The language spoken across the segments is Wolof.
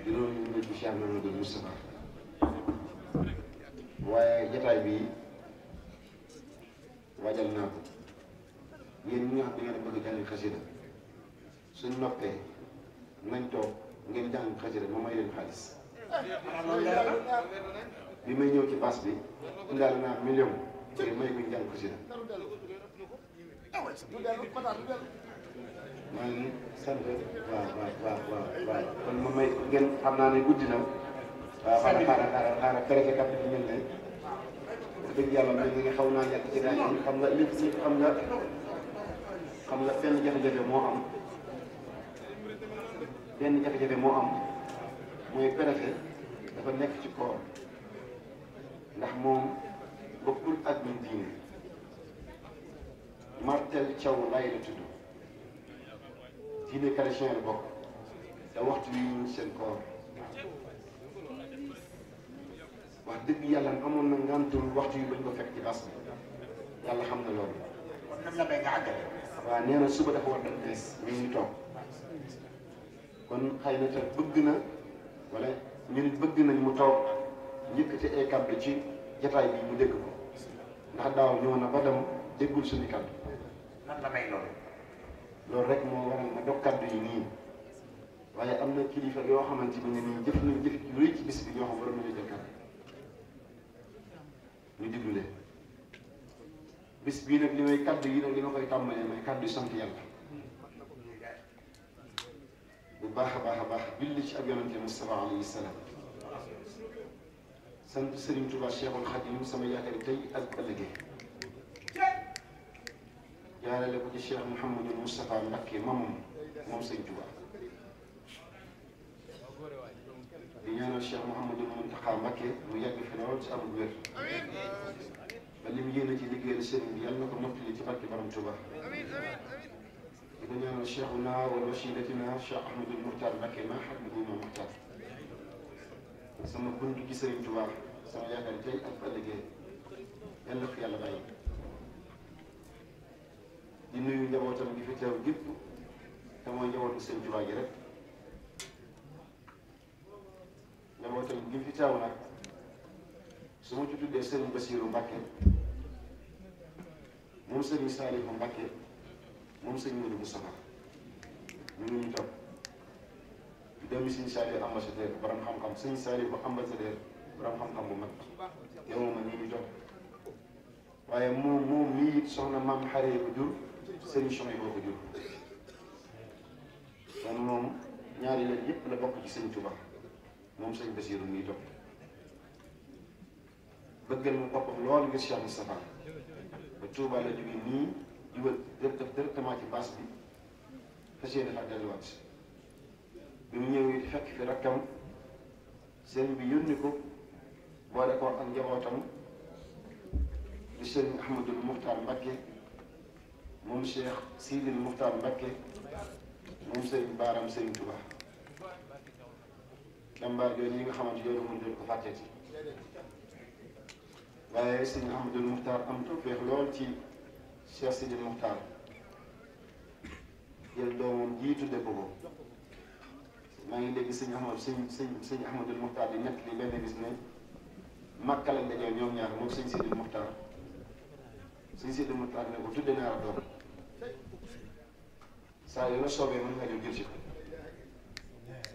di loolu ñu ngi ci Cheikh Mamadou Moustapha waaye jotaay bi waajal naa ko yéen ñi nga xam ne ngeen bëgg jàng xasida suñ noppee nañ toog ngeen jàng xasida ma may leen xaalis bi may ñëw ci bas bi indaale naa million ngir may ko ñu jàng xasida maa ngi sant waaw kon ma may ngeen xam naa ne guddi na waaw xaaral préfet kat bi mel ne wax dëgg yàlla mel ni nga xaw naa yàgg ci daay yi xam nga li xam nga benn jafe-jafe moo am mooy préfet dafa nekk ci koor ndax moom bokkul ak ñun diine Martel Thiaw lay la tudd diine chrétien la bokk te waxtu wi ñu seen koor wax dëgg yàlla amoon na ngantul waxtu yu bañ ko fekk ci bas bi yàlla xam na loolu. kon nan la bay nga àggale. waaw nee na suba dafa war dem bees mi ngi toog kon xëy na te bëgg na wala ñun bëgg nañ mu toog yëkkati ay kàddu ci jataay bi mu dégg ko ndax daaw ñëw na ba dem déggul suñu kàddu. nan la may loolu. loolu rek moo waral ma dog kàddu yi nii waaye am na kilifa yoo xamante ne nii jëf nañ jëf lu rëy ci bis bi ñoo xam waroon nañu jël kàddu ñu diglu leen bis bii nag li may kàddu yi nag li ma koy tàmbalee may kàddu sant yàlla bu baax a baax julli ci ab yonante Mustafa alayhi salaam sant Serigne Touba Cheikhul Khadim sama yaakaar tey ak ëllëgee jaarale ko ci Cheikh Mouhamadou Moustapha Mbacké moom Serigne Touba di ñaanal Cheikh Mouhamadou Mountakha Mbacké mu yàgg fi lool ci amul wér ba li mu yéene ci liggéeyal sëriñ bi yàlla na ko mottali ci barke Borom Touba di ko ñaanal Cheikhuna wa wasilatina Cheikh Ahmadou Moukhtar Mbacké ma habibou ma Moukhtar sama buntu ci Serigne Touba sama yaakaar tey ak ëllëgee yàlla na ko yàlla bàyyi di nuyu njabootam gi fi teew gépp te mooy njabootu Serigne Touba gi rek njabootam gi fi teew nag su ma ci tuddee Serigne Bassirou Mbacké moom Serigne Salifou Mbacké moom Serigne Modou Moustapha ñu ngi ñu toog di doomi Serigne Salifou ambassadeur borom xam-xam Serigne Salifou ambassadeur borom xam-xam bu mag yow ma ñu ngi toog waaye moom mii it soxna maam xaree ko jur Serigne Chouaïb boo ko jur kon moom ñaari leen yëpp la bokk ci Serigne Touba moom Serigne Bassirou ngi toog bëggal mu boppam loolu ngir Cheikh Moustapha ba Touba la jógee nii di wër def directement ci base bi fas yéene fa delluwaat bi mu ñëwee di fekk fi rakkam sëriñ bi yónni ko boole ko ak njabootam di sëriñ Ahmadul Muxtaar Mbacké moom Cheikh Sidil Muxtaar Mbacké moom sëriñ Baaram sëriñ Touba jàmbaar yooyu yi nga xamante yoonu mën doon ko fàtteeti waaye sëñ Ahmadul Muxtaar am tawfeex lool ci Cheikh Sidil Muxtaar jël doomam ji tudde ko maa ngi dégg sëñ Ahmadul Muxtaar di nekk li benn bis ne Makka lañ dajee ñoom ñaar moom sëñ Sidil Muxtaar sëñ Sidil Muxtaar ne ko tudde naa la doom saa yoo la soobee mën nga ñëw jël si ko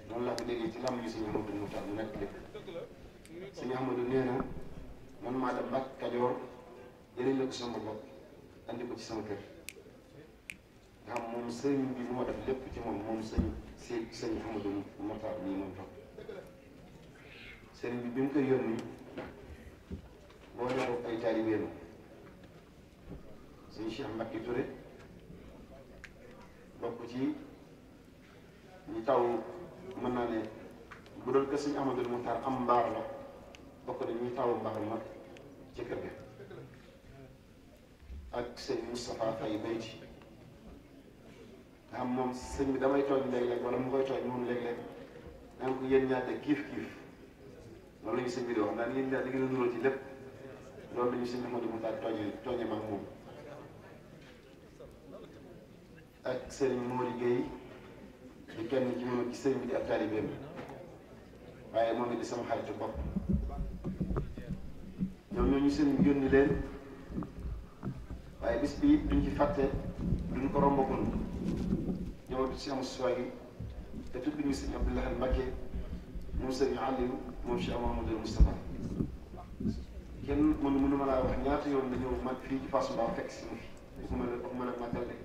noonu laa ko déggee ci làmb yi sëñ Ahmadul Muxtaar mu nekk lépp sëñ Ahmadu nee na man maa dem Mbàkke Kajoor jëlee la ko sama bopp andi ko ci sama kër nga xam moom sëñ bi moo def lépp ci moom sëñ Ahmadou Mokhtar nii moom toog sëriñ bi mu koy yónni boo ñëw ay taalibeem sëñ Cheikh Mbacké Touré bokk ci ñu taw mën naa ne bu doon kër sëñ Ahmadou Mokhtar am mbaar la bokk na ñuy taw mbaar ma ci kër ga ak sëñ Moustapha Faye Bayti nga xam moom sëñ bi damay tooñ léeg-léeg wala mu koy tooñ moom léeg-léeg naan ko yéen ñaata kiif loolu la ñu sëñ bi di wax naan yéen ñaata di ngeen a nuróo ci lépp loolu la ñu sëñ Ahmadou Mokhtar tooñe ma ak moom ak sëriñ Mori Gueye di kenn ci moom ci sëriñ bi di ab taalibeem waaye moom it di sama xaritu bopp ñoom ñoo ñu sëriñ bi yónni leen waaye bis bi duñ ci fàtte duñ ko rombagul ñëw di si am suwaay gi te tudd ñu sëriñ Abdou Lahad Mbacké moom sëriñ Aliou moom Cheikh Mouhamadou Moustapha kenn mënu ma laa wax ñaata yoon la ñëw mag fii ci Fass Mbao fekk si ma fi waxuma la màggal de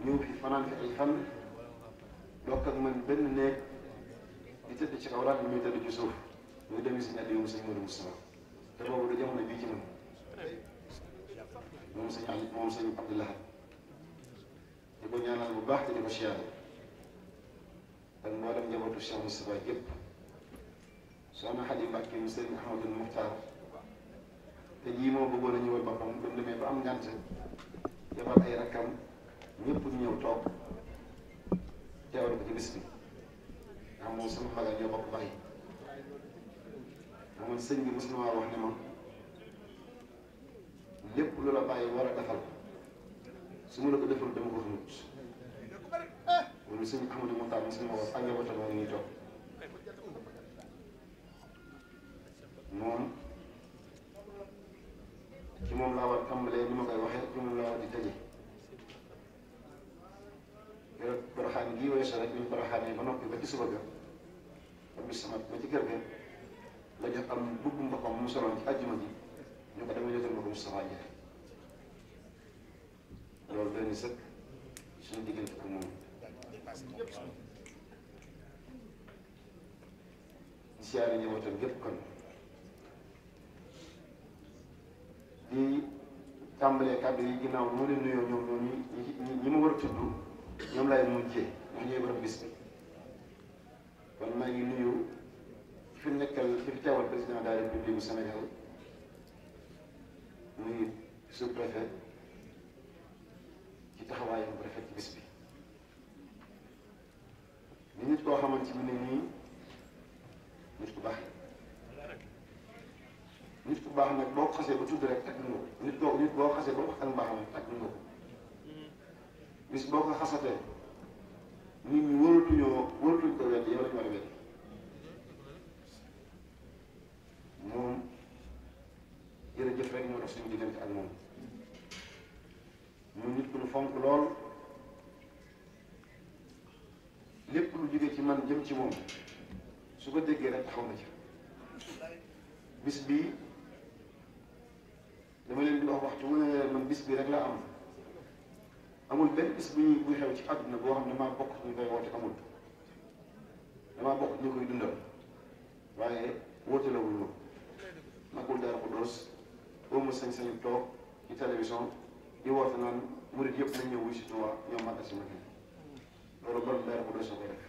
ñëw fi fanaan fi ay fan dokk ak man benn néeg di tëdd ci kaw laaj bi muy tëdd ci suuf muy demee si ñett yow sëñ Modou Moustapha te boobu du jamono bii ci man moom sëñ Ali moom sëñ Abdou Lahad di ko ñaanal bu baax te di ko siyaare ak mboolem njabootu Cheikh Moustapha yëpp soxna Xadi Mbàkke mu sëriñ Ahmadou Muxtaar te jii moo bëggoon a ñëwal boppam ba mu demee ba am ngànt yabal ay rakkam ñëpp ñu ñëw toog teewal ko ci bis bi ndax moom sama maga ñoo bokk bàyyi moom sëñ bi mos na maa wax ne ma lépp lu la bàyyi war a defal su ma la ko defal dama ko xamut loolu sëñ Ahmadou Muxtaar mos na ma wax ak njabootam moo ngi ñuy toog moom ci moom laa war a tàmbalee ni ma koy waxee ci moom laa war di tëje keroog Porokhane gii weesu rek ñu Porokhane ba noppi ba ci suba ga ba bis sama ba ci kër ga la jox am mbubb mbokkam mu soloon ci àjjuma ji ñu ko dama jotal ma ko Moustapha Ndiaye loolu doy na sëkk suñu diggante ak moom di siyaare njabootam gépp kon di tàmbalee kàddu yi ginnaaw moo leen nuyoo ñoom ñi ma war a tudd ñoom laay mujjee ndax ñooy borom bis bi kon maa ngi nuyu fi nekkal fi teewal président de la République du Sénégal muy sous-préfet ci taxawaayam bu rafet ci bis bi ni nit koo xamante ni nii nit ku baax nit ku baax nag boo ko xasee ba tudd rek tagg nga ko nit boo xasee ba wax ak mbaaxam tagg nga ko bis boo ko xasatee nit ñi waratuñ ko wedd yow lañu war a wedd moom jërëjëf rek moo tax suñu diggante ak moom moom nit ku ñu fonk lool lépp lu jógee ci man jëm ci moom su ko déggee rek taxaw na ci bis bii dama leen di wax waxtu mu ne man bis bii rek la am amul benn bis buy xew ci àdduna boo xam ne damaa bokk ñu koy woote amul damaa bokk ñu koy dundal waaye woote la wul ma magul Daaru Xudoos boo ma sañ-sañu toog ci télévision di woote naan murit yëpp nañ ñëw wuy si Tuubaa ñoom màggal si Mbakke loolu borom Daaru Xudoos a koy def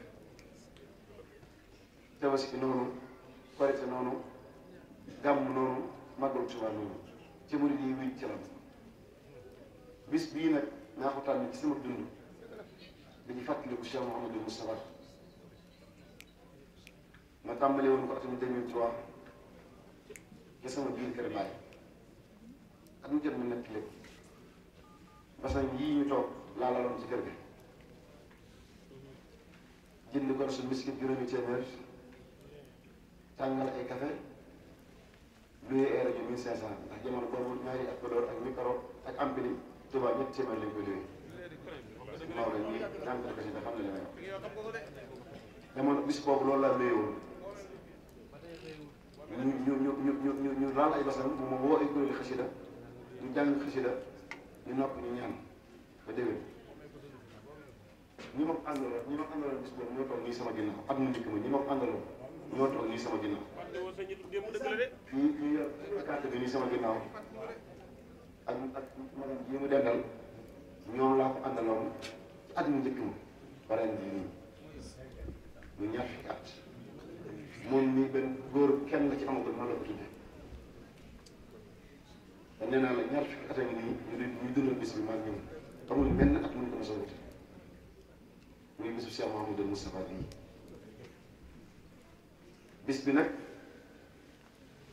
Tabaski noonu Korite noonu gàmm noonu màggal Tuubaa noonu ci murit yi wuy ci la bis bii nag naa ko tànn ci sama dund dañuy fàttaliku Cheikh Mouhamadou Moustapha ma tàmbale woon ko atum 2003 ci sama biir kër baay ak mu jot ma nekk lépp basan yii ñu toog laa laloon ci kër gi jënd ko su miskit juróomi téeméer tàngal ay café luyee ay rajo 1500 ndax jamono boobu ñaari ak Podor ak micro ak ampli Touba ñetti téeméer lañ koy luyee Maodo ñii jànkal ko si da xam ne li may wax jamono bis boobu loolu laa luyee woon ñu laal ay basan bu ma woo ay kuréeli xasida ñu jàng xasida ñu nopp ñu ñaan ba déwén ñi ma àndaloon bis boobu ñoo toog nii sama ginnaaw at mu njëkk ma ñi ma àndaloon ñoo toog nii sama ginnaaw fii yor carte bi nii sama ginnaaw ak magam yi mu dendal ñoom laa ko àndaloon at mu njëkk ma ba ren bii nii ñu ñaar fukki at moom nii benn góor kenn la ci amagul ma la ko tuddee te nee naa la ñaar fukki at a ngi nii ñu dundal bis bi maag ñoom amul benn at mu ko mos a wute muy bisu Cheikh Mouhamadou Moustapha bii bis bi nag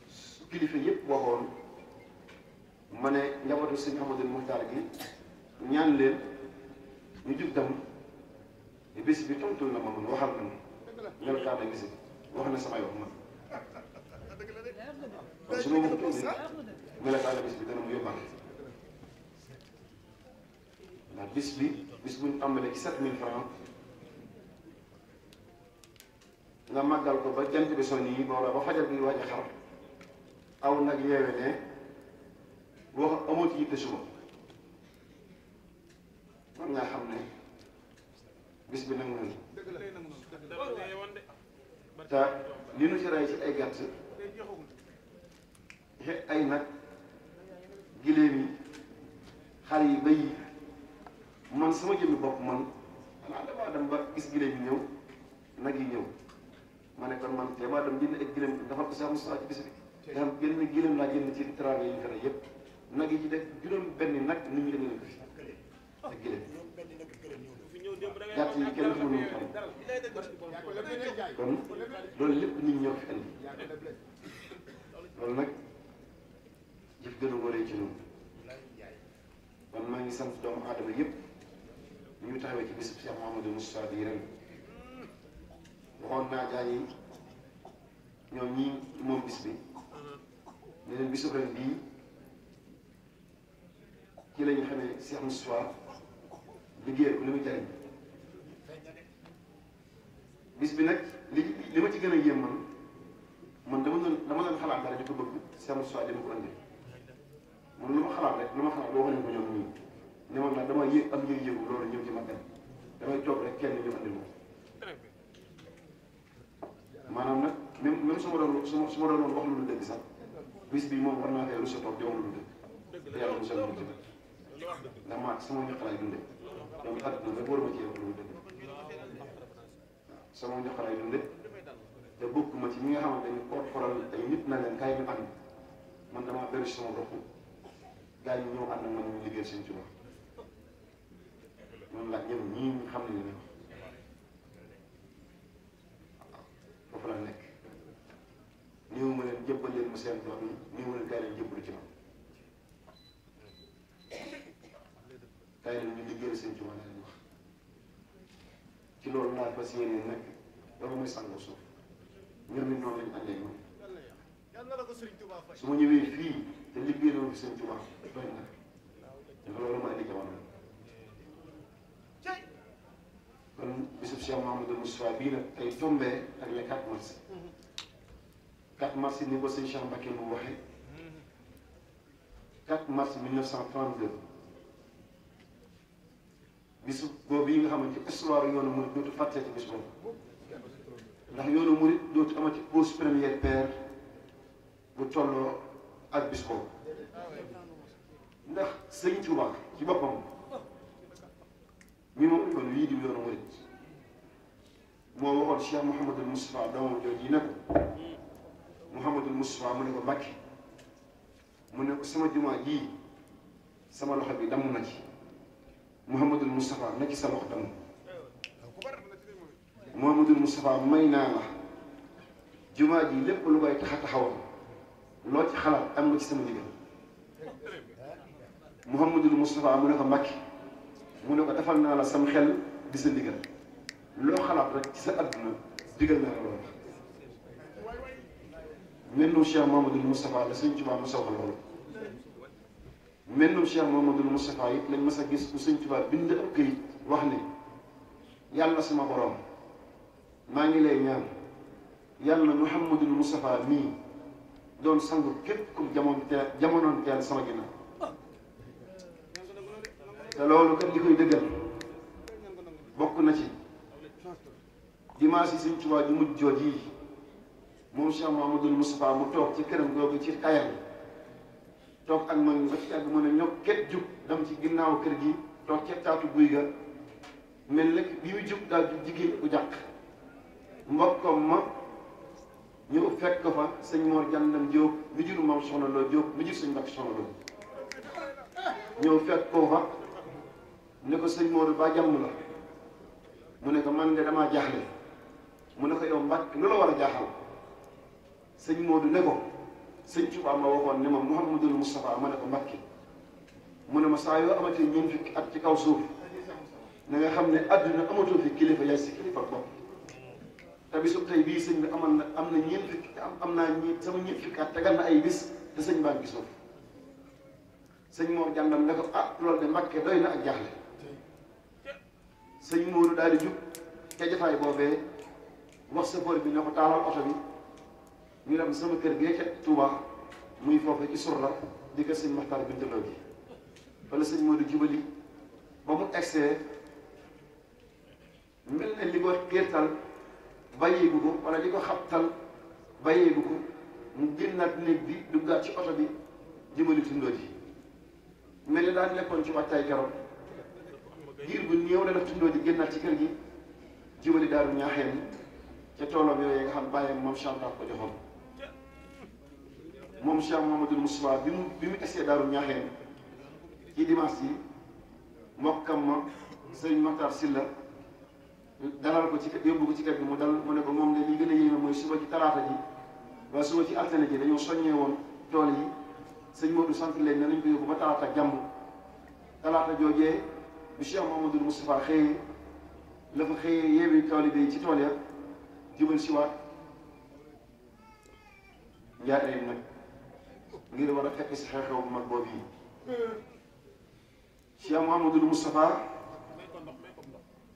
su kilifa yëpp waxoon ma ne njabootu sëñ Amadou Muxtaar gi ñaan leen ñu jug dem bis bi tontul na ma man waxal na ma melokaan a gisi wax na samay wax man kon su ma waxutoon ni melokaanu bis bi dana mu yóbbaale ndax bis buñ tàmbalee ci 7000 francs nga màggal ko ba jant bi son yi ba fajar bi waaj a xar aw nag yeewe ne wax amoo ci yitte suba man ngaa xam ne bis bi nangu nañu te li nu ci rey ci ay gàtt ay nag giléem yi xar yi bëy yi man sama jëmmi bopp man xanaa damaa dem ba gis giléem yi ñëw nag yi ñëw ma ne kon man te maa dem jënd ak giléem dafa ko sax Moustapha ci bis bi nga xam génn giléem laa jënd ci teraanga yi ñu fere yëpp nag yi ci def juróom benn nag nit ñi indi nañ ko fi ak giléem gàtt yi kenn xamul nu mu kon loolu lépp nit ñi ñoo fi indi loolu nag jëf gën a wóoree ci noonu kon maa ngi sant doomu aadama yëpp ñu taxawee ci bisub Cheikh Mouhamadou Moustapha bi ren waxoon naa gaa yi ñoom ñii moom bis bi ne leen bisub ren bii ci la ñu xamee Cheikh Moustapha liggéeyal ko li muy jariñ bis bi nag li ma ci gën a yéem man dama doon xalaat dara di ko bëgg Cheikh Moustapha di ma ko andi man lu ma xalaat rek lu ma xalaat boo xam ne ko ñoom ñii ne man nag dama yëg am yëg-yëgu loolu ñëw ci magal damay toog rek kenn ñu andi moom maanaam nag même su ma doon wax lu dëgg sax bis bi moom war naa fee rusa toog di wax lu dëgg te yàlla mosal ma ci ndax maa sama ñaq laay dunde donc àdduna rek waruma ci wax lu dëgg waaw sama ñaq laay dunde te bokkuma ci ñi nga xamante ni koo xoral ay nit na leen kaay ñu ànd man damaa bëri sama bopp gars yi ñëw ànd ak man ñu liggéey seen Tuubaa noonu la ñoom ñii ñu xam ne ne foofu la nekk ñëw ma leen jëbbal leen ma seen doom yi ñëw ma leen kaay leen jëbbalu ci man kaay leen ñu liggéey seen Tuubaa la leen wax ci loolu laa fas yéene nag dafa muy sàngoo suuf ñoom it noonu lañu àndee ñoom su ma ñëwee fii te liggéey loolu fi seen Tuubaa doy na dafa loolu ma indi jamono kon bisub Cheikh Mouhamadou Moustapha bii nag tey tombé ak le 4 mars 4 mars ni ko sëñ Cheikh Mbacké mu waxee 4 mars 1932 bisub boobu yi nga xamante ni histoire yoonu murit dootu fàttee ci bis boobu ndax yoonu murit dootu amati pause première pierre bu tolloo ak bis boobu ndax sëñ Tuubaa ci boppam mi moom kon lii di yoonu murit moo waxoon Cheikh Mouhamadul Moustapha doomam jooju yi ne ko Mouhamadul Moustapha mu ne ko Mbàkke mu ne ko sama jumaa jii sama loxo bi damm na ci Mouhamadul Moustapha na ci sa loxo damm Mouhamadul Moustapha may naa la jumaa ji lépp lu koy tax a taxawal loo ci xalaat am nga ci sama ndigal Mouhamadul Moustapha mu ne ko Mbàkke mu ne ko defal naa la sam xel di sa ndigal loo xalaat rek ci sa adduna digal naa la loolu mennum Cheikh Mouhamadul Moustapha la sëñ Tuubaa mos a wax loolu mennum Cheikh Mouhamadul Moustapha it lañ mas a gis bu sëñ Tuubaa bind ab këyit wax ne yàlla sama borom maa ngi lay ñaan yàlla Mouhamadul Moustapha mii doon sangu képp ku jamonoon teel sama ginnaaw te loolu kat li koy dëggal bokk na ci dimanche yi sëñ Tuubaa ju mujj jooj yi moom Cheikh Mouhamadul Moustapha mu toog ci këram googu ci tayal toog ak man ba ci yàgg mën a ñokket jug dem ci ginnaaw kër gi toog ca taatu guy ga mel nag bi muy jug daal di jigéen bu jàq mbokkam ma ñëw fekk ko fa sëñ Mor Jandam Diop mi jur maam Soxna Lo Diop mi jur sëñ Mbàkke Soxna Lo ñëw fekk ko fa ne ko sëñ Mor ba jàmm la mu ne ko man de damaa jaaxle mu ne ko yow Mbàkke lu la war a jaaxal sëñ Modou ne ko sëñ Tuubaa ma waxoon ne ma Mouhamadul Moustapha ma ne ko Mbàkke mu ne ma saa yoo amatee ñeent fukki at ci kaw suuf na nga xam ne adduna amatoo fi kilifa yaay si kilifa bopp te bisu tey bii sëñ bi am na ñeent fukki am naa sama ñeent fukki at tegal na ay bis te sëñ baa ngi suuf sëñ Mor jàndam ne ko ah loolu de Mbàkke doy na ak jaaxle sëñ Moodu daal di jug ca jotaay boobee wax chauffeur bi ne ko taalal oto bi ñu dem sama kër gee ca Touba muy foofu ci Surla di ko sëñ Maxtaar Bintaloo gi fa la sëñ Moodu jubali ba mu egsee mel ne li ko xiirtal bàyyeegu ko wala li ko xabtal bàyyeegu ko mu génnaat néeg bi duggaat ci oto bi jëmali tundoo ji mel ni daan nekkoon ci wàccaay keroog diir bu néew la def tundoo ji génnaat ci kër gi jëmali Daaru Ñaaxeen ca toolam yooyu nga xam bàyyam moom Chantal ko joxoon moom Cheikh Mouhamadoul Moustapha bi mu essayé Daaru Ñaaxeen ci dimanche yi mbokkam ma sëñ Makhtar Silla dalal ko ci yóbbu ko ci kër gi mu dal mu ne ko moom de li gën a yéeme mooy suba ci talaata ji waaye suba ci altine ji dañoo soññee woon tool yi sëñ Modou sant leen ne nañ ko yóbbu ba talaata jàmm talaata joojee bi Cheikh Mouhamadoul Moustapha xëyee la fa xëyee yeewi taalibe yi ci tool ya jubal si waat njaareem nag ngir war a fekk si xew-xew bu mag boobu yi Cheikh Mouhamadoul Moustapha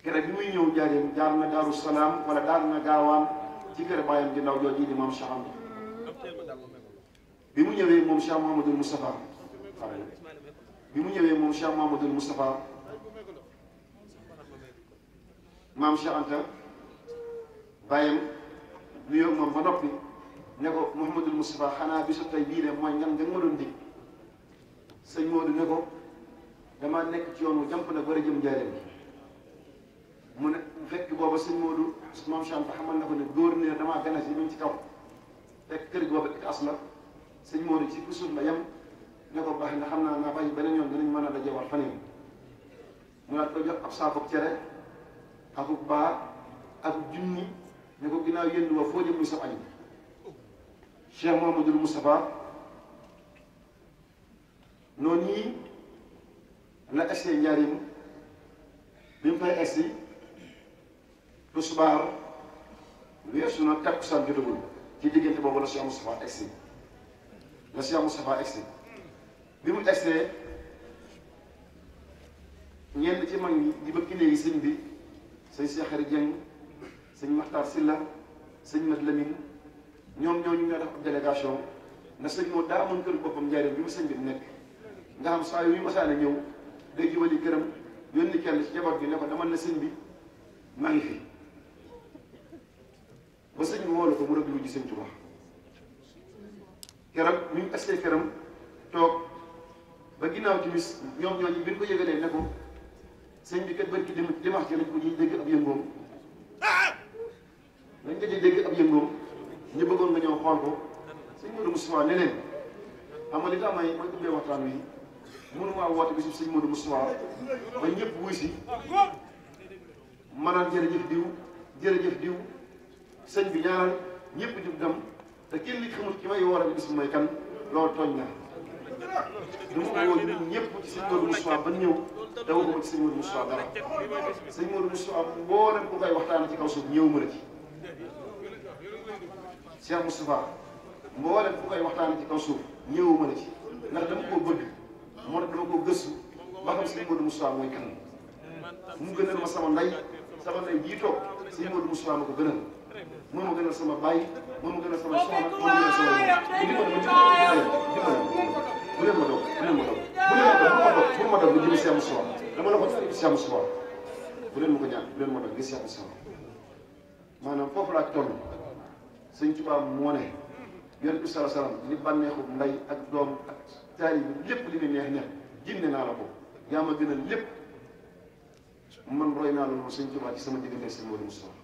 kere bi muy ñëw njaareem jaar na Daaru Salaam wala jaar na gaawaan ci kër bàyyam di ndaw jooju di maam Cheikh Anta bi mu ñëwee moom Cheikh Mouhamadoul Moustapha bi mu ñëwee moom Cheikh Mouhamadoul Moustapha maam Cheikh Anta bàyyam nuyoo moom ba noppi ne ko Mouhamadoul Moustapha xanaa bisu tey bii de mooy ngan nga ma doon dig sëñ Modou ne ko damaa nekk ci yoon wu jàmp nag war a jëm njaareem mu ne fekk booba sëñ Modou maam Cheikh Anta xamal na ko ne góor ne damaa gane si ñu ci kaw fekk kër gi booba étage la sëñ Modou ci suuf la yem ne ko baax na xam naa bàyyi beneen yoon dinañ mën a dajewaat faneen mu daal ko jox ab saako cere akub baa akub junni ne ko ginnaaw yëndu wa foo jëm muy sa añ Cheikh Mouhamadoul Moustapha noonu ñii la essayé njaarim bi mu fay essi tisbaar weesu na takkusaan jotagul ci diggante boobu la Cheikh Moustapha essi bi mu essee ñenn ci mag ñi di bëgg léegi sëñ bi sëñ Cheikh Khary Dieng sëñ Makhtar Silla sëñ Mat Lamine ñoom ñooñu ñoo def ab délégation na sëñ moo daa amoon kër boppam njaarim bi mu sëñ bi nekk nga xam saa yu masaane ñëw day jubali këram yónni kenn ci jabar bi ne ko demal na sëñ bi maa ngi fi ba sëñ bi woolu ko mu rëglu ji sëñ Tuubaa keroog ñu ngi essayé këram toog ba ginnaaw timis ñoom ñooñu bi ñu ko yëgalee ne ko sëñ bi kat barki dimanche lañ ko ñuy dégg ab yëngoom lañ ko di dégg ab yëngoom ñu bëggoon nga ñëw xool ko sëñ Modou Moustapha ne leen xam nga li tax may ubbee waxtaan wi mënumaa woote bi si sëñ Modou Moustapha ba ñëpp wuy si maanaam jërëjëf diw sëñ bi ñaanal ñëpp jub dem te kenn nit xamul ki may woor bis bi mooy kan loolu tooñ na du ma ko woo ñun ñëpp ci sëñ Modou Moustapha ba ñëw te waxuma ci sëñ Modou Moustapha dara sëñ Modou Moustapha mboolem ku koy waxtaane ci kaw suuf ñëw ma la ci Cheikh Moustapha mboolem ku koy waxtaane ci kaw suuf ñëwuma la ci ndax dama koo bëgg moo tax dama koo gëstu ba xam sëñ Modou Moustapha mooy kan mu gënal ma sama ndey jii toog sëñ Modou Moustapha ma ko gënal moo ma gënal sama baay moo ma gënal sama soxna moo ma gënal sama bu leen ma dog bu ma dog nga jëmi Cheikh Moustapha dama la ko Cheikh Moustapha bu leen ma ko ñaan bu leen ma dog ngir Cheikh Moustapha maanaam foofu laa toll sëñ Tuubaa moo ne yonent bi sallallahu alayhi wasallam li bànneexu ndey ak doom ak taali bi lépp li ne neex jinne naa la ko yaa ma gënal lépp man roy naa loolu sëñ Tuubaa ci sama diggante sëñ Modou Moustapha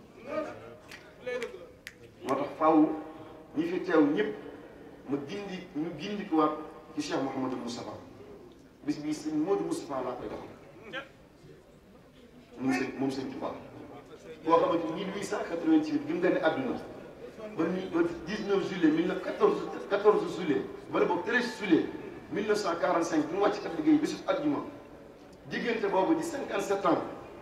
moo tax faaw ñi fi teew ñëpp ñu gindi ko waat ci Cheikh Mouhamadoul Moustapha bis bii sëñ Modou Moustapha laa koy doxal moom sëñ Tuubaa boo xamante ni 1888 bi mu gane àdduna ba 19 juillet 14 juillet wala boog 13 juillet 1945 bi mu wàcc kat liggéey bésu àjjuma diggante boobu di 57 ans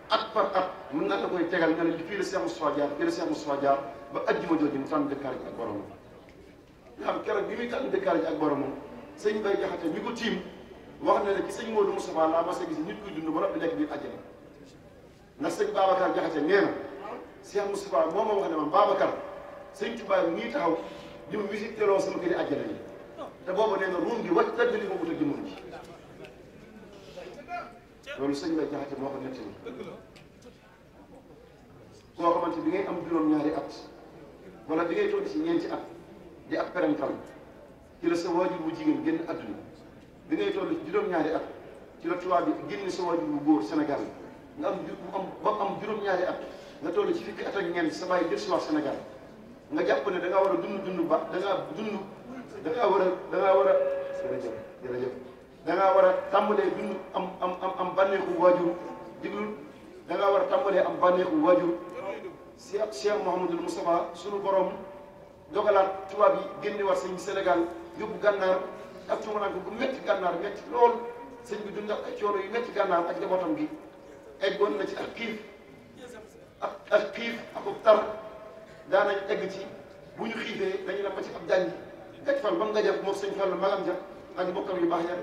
at par at mën naa la koy tegal nga ne fii la Cheikh Moustapha jaar fii la Cheikh Moustapha jaar ba ajjuma jooju mu tànn dëkkaale ji ak boromam nga xam keroog bi muy tànn dëkkaale ji ak boromam sëñ Bay Jaxate mi ko tiim wax na ne ci sëñ Modou Moustapha laa mas a gis nit kuy dund ba noppi nekk biir àjjana ndax sëñ Babacar Jaxate nee na Cheikh Moustapha moo ma wax ne man Babacar sëñ Tuubaa nii taxaw di ma visité loo sama këri àjjana yi te boobu nee na ruum gi wàcc tàgg li ma wut a jëmoon ji loolu sëñ Bay Jaxate moo ko nettali koo xamante bi ngay am juróom-ñaari at wala bi ngay toll ci ñeenti at di ak parental ci la sa waajur bu jigéen génn àdduna bi ngay toll ci juróom-ñaari at ci la tubaab bi génn sa waajur bu góor Sénégal nga am juróom-ñaari at nga toll ci fukki at ak ñeent sa bàyyi jël si wax Sénégal nga jàpp ne da ngaa war a dund ba da ngaa war a jërëjëf da ngaa war a tàmbalee dund am bànneexu waajur diglul da ngaa war a tàmbalee am bànneexu waajur Cheikh Mouhamadul Moustapha sunu borom dogalaat tubaab yi génne war sëñ Sénégal yóbbu gànnaar ak tuumalaan ko bu métti gànnaar métti lool sëñ bi dund ak coono yu métti gànnaar ak njabootam gi eggoon na ci ak xiif ak tar daanañ egg ci bu ñu xiifee dañu dem ba ci ab jàngi gaj fan ba mu nga jëf moom sëñ Fallu magam ja ak mbokkam yu baax ya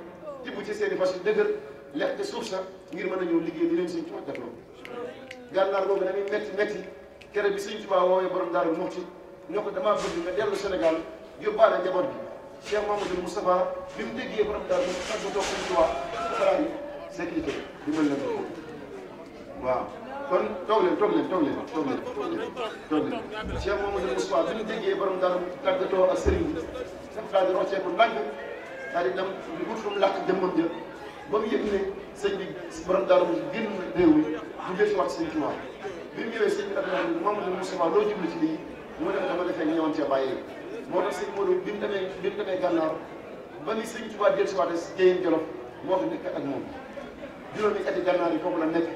tibb ci seen i fas yu dëgër lekk te suuf sa ngir mën a ñëw liggéey li leen sëñ Tuubaa def loolu gànnaar boobu dañuy métti kere bi sëñ Tuubaa woowee borom Daaru Muxti ñoo ko damaa bëgg nga dellu Sénégal yóbbaale njaboot bi Cheikh Mamadou Moustapha bi mu déggee borom Daaru Muxti tàggatoo sëñ Tuubaa xalaat yi sécurité bi mel na ko waaw kon toog leen Cheikh Mamadou Moustapha bi mu déggee borom Daaru Muxti tàggatoo ak sëriñ bi dafa daal di rocceeku ndànk daal di dem di wut fu mu làkk jëmmam ja ba mu yëg ne sëñ bi borom Daaru Muxti génn réew mi mu jël si wax sëñ Tuubaa bi mu ñëwee sëñ bi dafa ne Mamadou Moustapha loo jublu ci lii mu dem dama defee ñëwoon cee bàyyee moo tax sëñ Modou bi mu demee gànnaar ba ni sëñ Tuubaa jël si waate Jéyeen Jolof moo fi nekk ak moom juróomi ati gànnaar yi foofu la nekk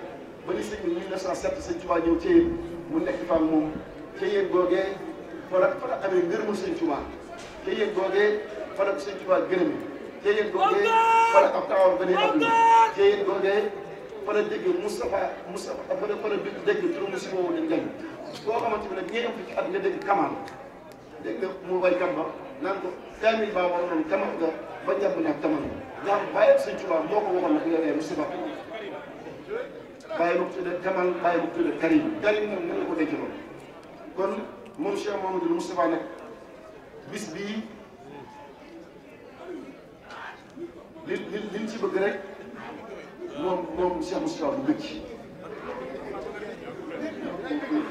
ba ni sëñ bi 1907 sëñ Tuubaa ñëw Jéyeen mu nekk fa ak moom Jéyeen googee fa la amee ngërëmul sëñ Tuubaa Jéyeen googee fa la ko sëñ Tuubaa gërëm Jéyeen googee fa la ab taawam ba ni àdduna Jéyeen googee fa la dégg Moustapha fa la dégg turu Moustapha woo di njëriñ boo xamante ne nag ñee am fi ci at nga dégg kamaan dégg nga mu baykat ba naan ko 5000 baa war noonu kaman nga ba njàmb ne ak kaman nga xam bàyyi sëñ Tuubaa moo ko waxoon nag yow Moustapha bàyyi ma ko tuddee kaman bàyyi ma ko tuddee Karim moom nan la ko denc loolu kon moom Cheikh Mamadou Moustapha nag bis bii liñ ci bëgg rek moom Cheikh Moustapha bu bëgg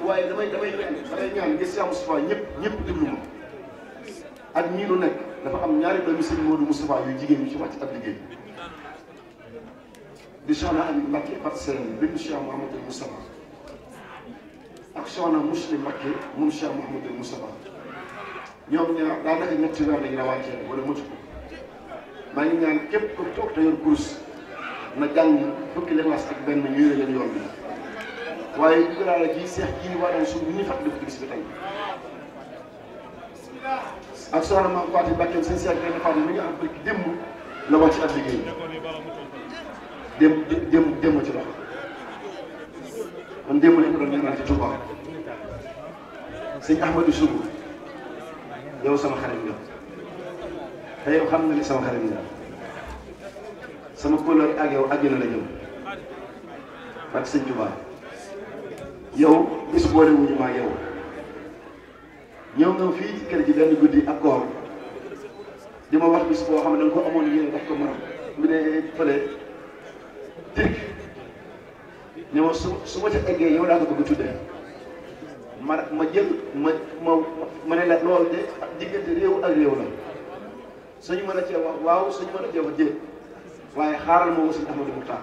waaye damay ñaan ngir Cheikh Moustapha ñëpp déglu ma ak ñii lu nekk dafa am ñaari doomi sëñ Modou Moustapha yu jigéen ñi ci wàcc ab liggéey di soxna Ami Mbacké Fatou Seye bintu Cheikh Mouhamadou Moustapha ak soxna Muslim Mbacké moom Cheikh Mouhamadou Moustapha ñoom ñaar daanaka ñetti weer lañu rawantee wala motu ko maa ngi ñaan képp ku toog te yor kurus na jàng fukki Ixlaas ak benn ñu yore leen yoon bi waaye ñu gënaale ci seex ji waa daan suuf bi ñuy fàttaliku ci bis bi tey ak soxna Maam Fatou Mbacké seen seex benn femme mi nga xam ne démb la wàcc ci ab liggéey démb ci loxo kon démb lañ ko doon ñaanal ci Touba sëñ Ahmadou Sougou yow sama xarit nga te yow xam nga ni sama xarit nga sama kóllëre ak yow àjjana la jëm ak sëñ Touba yow bis boole wuñu maa yow ñëw nga fii ci kër gi benn guddi ak koor di ma wax bis boo xam ne da nga ko amoon yéen daf ko maram mu ne fële tëkk ne ma su ma ca eggee yow laa ko bëgg tuddee ma jël ma ne la loolu de diggante réew ak réew la suñu mën a cee wax waaw suñu mën a cee wax déet waaye xaaral ma woo sëñ Ahmadou Moukhtar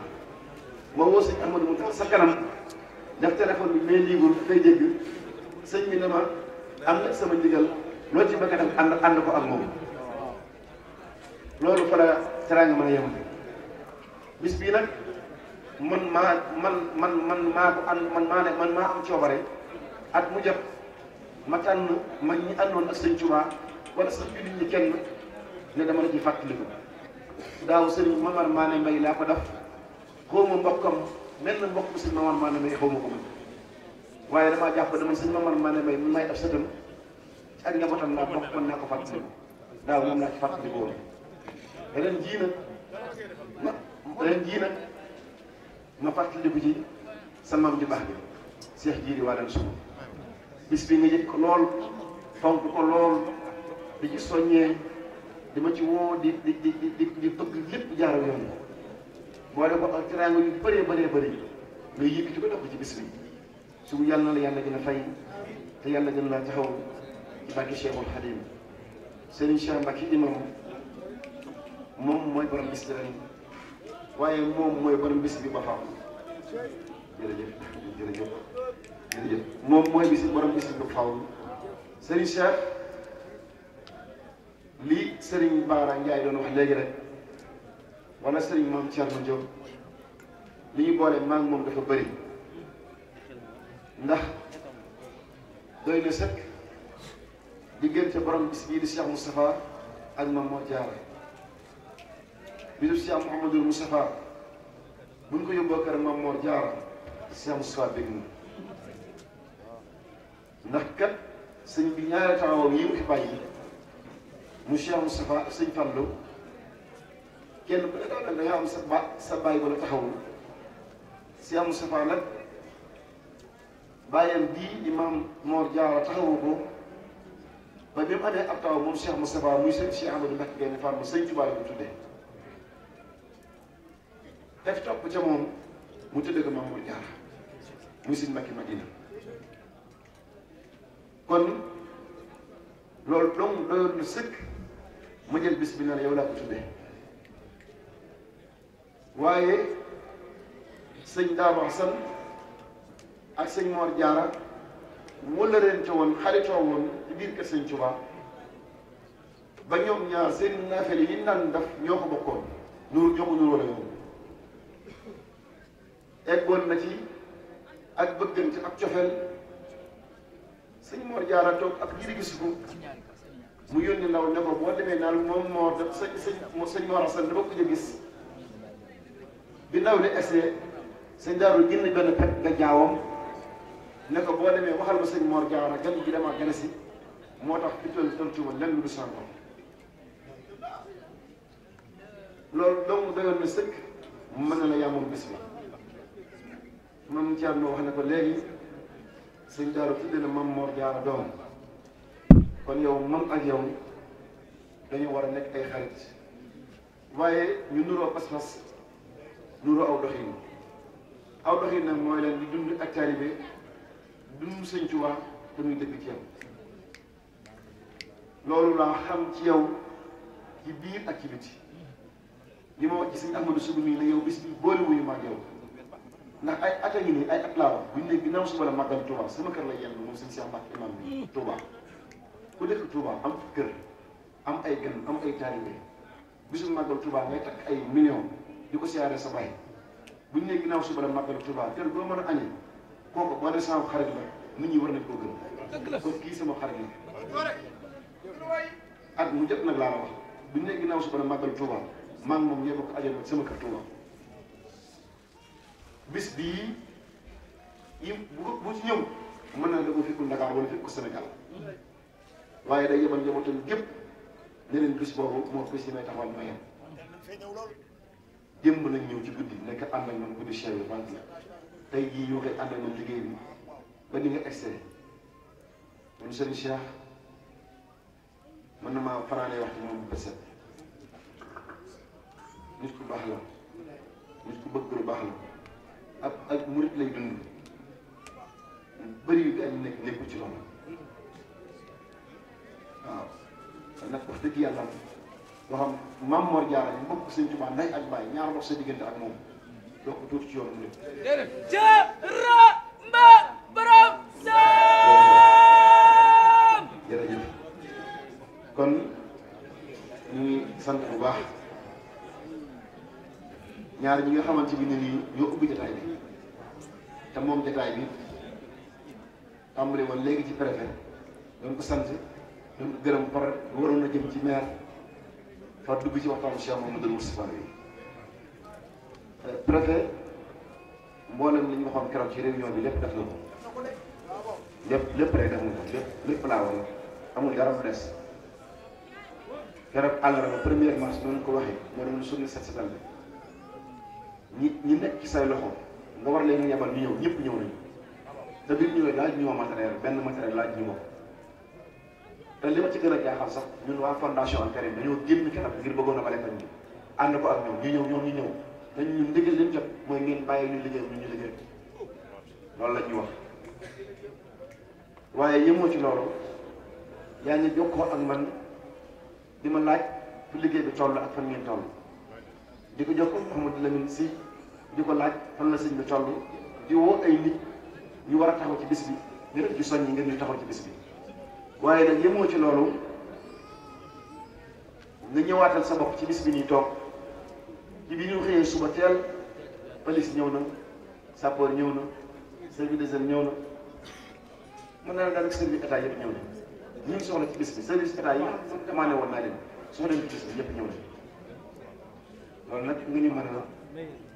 ma woo sëñ Ahmadou Moukhtar sa kanam def téléphone bi may libre fay dégg sëñ bi ne ma am na sama ndigal loo ci bëgg a def ànd ko ak moom loolu fa la teraanga mën a yem bis bii nag man maa ko ànd man maa am coobare at mu jot ma tànn man ñi àndoon ak sëñ Tuubaa wala sax jullit ñi kenn ne dama la ci fàttaliku daaw sëriñ Mamar Maane Mbay laa ko def xaw ma mbokkam mel na mbokk sëriñ Mamar Maane Mbay xaw ma ko man waaye damaa jàpp dama sëñ Mamar Mané Mbaye mun may ab sëtam ak njabootam laa bokk mën naa ko fàttali daaw moom laa ci fàttali ko woon ren jii nag ma fàttaliku ci sa maam ju baax bi Cheikh Jiiri Wadane Sougou bis bi nga yëg ko lool fonk ko lool di ci soññee di ma ci woo di bëgg lépp jaaral yoon boole ko ak teraanga yu bëree bëri nga yëkkati ko def ko ci bis bi su yàlla na la yàlla gën a fay te yàlla gën laa taxaw ci barke Cheikhul Khadim Serigne Cheikh Mbacke imam moom mooy borom bis bi ren waaye moom mooy borom bis bi ba faaw jërëjëf moom mooy borom bis bi ba faaw Serigne Cheikh li Serigne Bara Ndiaye doon wax léegi rek wala Serigne Mame Thierno Diop li ñu boole maa ngi moom dafa bëri ndax doy na sëkk diggante borom bis bii di Cheikh Moustapha ak Mame Mor Diarra bisu Cheikh Mouhamadul Moustapha buñ ko yóbboo kër Mame Mor Diarra Cheikh Moustapha bég na ndax kat sëñ bi ñaari taawam yi mu fi bàyyi mu Cheikh Moustapha ak sëñ Fallou kenn ku ne daal da nga am sa bàyyi wala taxawul Cheikh Moustapha nag bàyyam bii di Mame Mor Diarra taxawu ko ba bi mu amee ab taw moom Cheikh Moustapha muy sëñ Cheikh Amadou Mbacke Gaïndé Fatma sëñ Tuubaa la ko tuddee def topp ca moom mu tuddee ko Mame Mor Diarra muy sëñ Mbacke Madina kon loolu donc doyoon na sëkk ma jël bis bi ne la yow laa ko tuddee waaye sëñ Darou Assane ak sëñ Mor Diarra wala ren ca woon xaritoo woon ci biir kër sëñ Tuubaa ba ñoom ñaar seen naafere yi naan def ñoo ko bokkoon ñoo ko nuróole woon eggoon na ci ak bëggante ak cofeel sëñ Mor Diarra toog ak jiri gis ko mu yónni ndaw ne ko boo demee naan moom moo def sëñ Mor Assane dama ko gis bi ndaw li essayé sëñ Daaru génn benn pet nga jaawam ne ko boo demee waxal ma sëñ Mor Diarra gan gi dama gën a si moo tax fi tontuma lenn lu du sanko loolu dong doyoon na sëkk mën na la yàmmoon bis bi moom Thierno wax ne ko léegi sëñ Daaru tudde na Mame Mor Diarra doom kon yow man ak yow dañu war a nekk ay xarit waaye ñu nuroo pas-pas nuroo aw doxin nag mooy leen di dund ak taalibe dund sëñ Tuubaa te muy dëgg ci yow loolu laa xam ci yow ci biir ak ci biti li ma wax ci sëñ Ahmadou Sougou mii ne yow bis bi boole wuñu ma ak yow ndax ay at a ngi nii ay at laa wax buñ ne ginnaaw suba la màggal Touba sama kër la yenn moom sëñ Cheikh Mbacke imam bi Touba ku dëkk Touba am kër am ay gan am ay taalibe bisu màggal Touba ngay takk ay millions di ko siyaare sa baay buñ ne ginnaaw suba la màggal Touba kër boo mën a añee kooku boo dee sama xarit la nit ñi war nañ koo gën kon kii sama xarit la at mu jot nag laa la wax buñ ne ginnaaw suba la màggal Touba maa ngi moom ñoo bokk ajal ma sama kër Touba bis bii yi bu ci ñëw mën na da ko fekkul Dakar wala fekk ko Sénégal waaye day yebal njabootam gépp ne leen bis boobu moo bis yi may taxawal ma yem démb nañ ñëw ci guddi nekk ànd ak man guddi Cheikh bi tey jii ñoo koy ànd ak man liggéey bi ba ni nga extrait kon sëriñ Cheikh mën na maa fanaanee wax ci moom bu set nit ku baax la nit ku bëgg lu baax la ak murit lay dund bëri yu gars yi nekkul ci loolu waaw nag wax dëgg yàlla loo xam Mame Mor Diarra ñu bokk sëñ Tuubaa nday ak baay ñaar dox sa diggante ak moom doo ko tuuti ci yoonu mu nekk. Jaarama borom Saam. jërëjëf kon ñu ngi sant bu baax ñaar ñi nga xamante bi ne nii ñoo ubbi jotaay bi te moom jotaay bi tàmbali woon léegi ci préfet doon ko sant doon ko gërëm par waroon na jëm ci maire fa dugg ci waxtaanu Cheikh Mouhamadou Moustapha bi préfet mboolem li ñu waxoon keroog ci réunion bi lépp def na ko lépp rek def nga ko lépp laa woon amul dara mu des keroog àllarba 1er mars noonu ko waxee moo doon suñu set setal bi ñi nekk ci say loxo nga war leen yebal ñu ñëw ñëpp ñëw nañu te biir ñëwee laaj ñu ma matériel benn matériel laaj ñu ma ko te li ma ci gën a jaaxal sax ñun waa fondation Al Karim dañoo génn keroog ngir bëggoon a bale koñ bi ànd ko ak ñoom ñu ñëw dañ ñun ndigal liñ jot mooy ngeen bàyyi ñu liggéey ñu liggéey loolu la ñuy wax waaye yemoo ci loolu yaa ngi jokkoo ak man di ma laaj fu liggéey bi toll ak fan ngeen toll di ko jokkoo Mouhamadou Lamine Sy di ko laaj fan la sëñ bi toll di woo ay nit ñu war a taxaw ci bis bi ñu def ci soññi ngeen ñu taxaw ci bis bi waaye nag yemoo ci loolu nga ñëwaatal sa bopp ci bis bi ñuy toog ci bi ñu xëyee suba teel police ñëw na sapeur ñëw na service des jeunes ñëw na mën naa daal ak service état yëpp ñëw na ñu ngi soxla ci bis bi service état yi man demandé woon naa leen soxla ci bis bi yëpp ñëw na loolu nag nga ñu mën a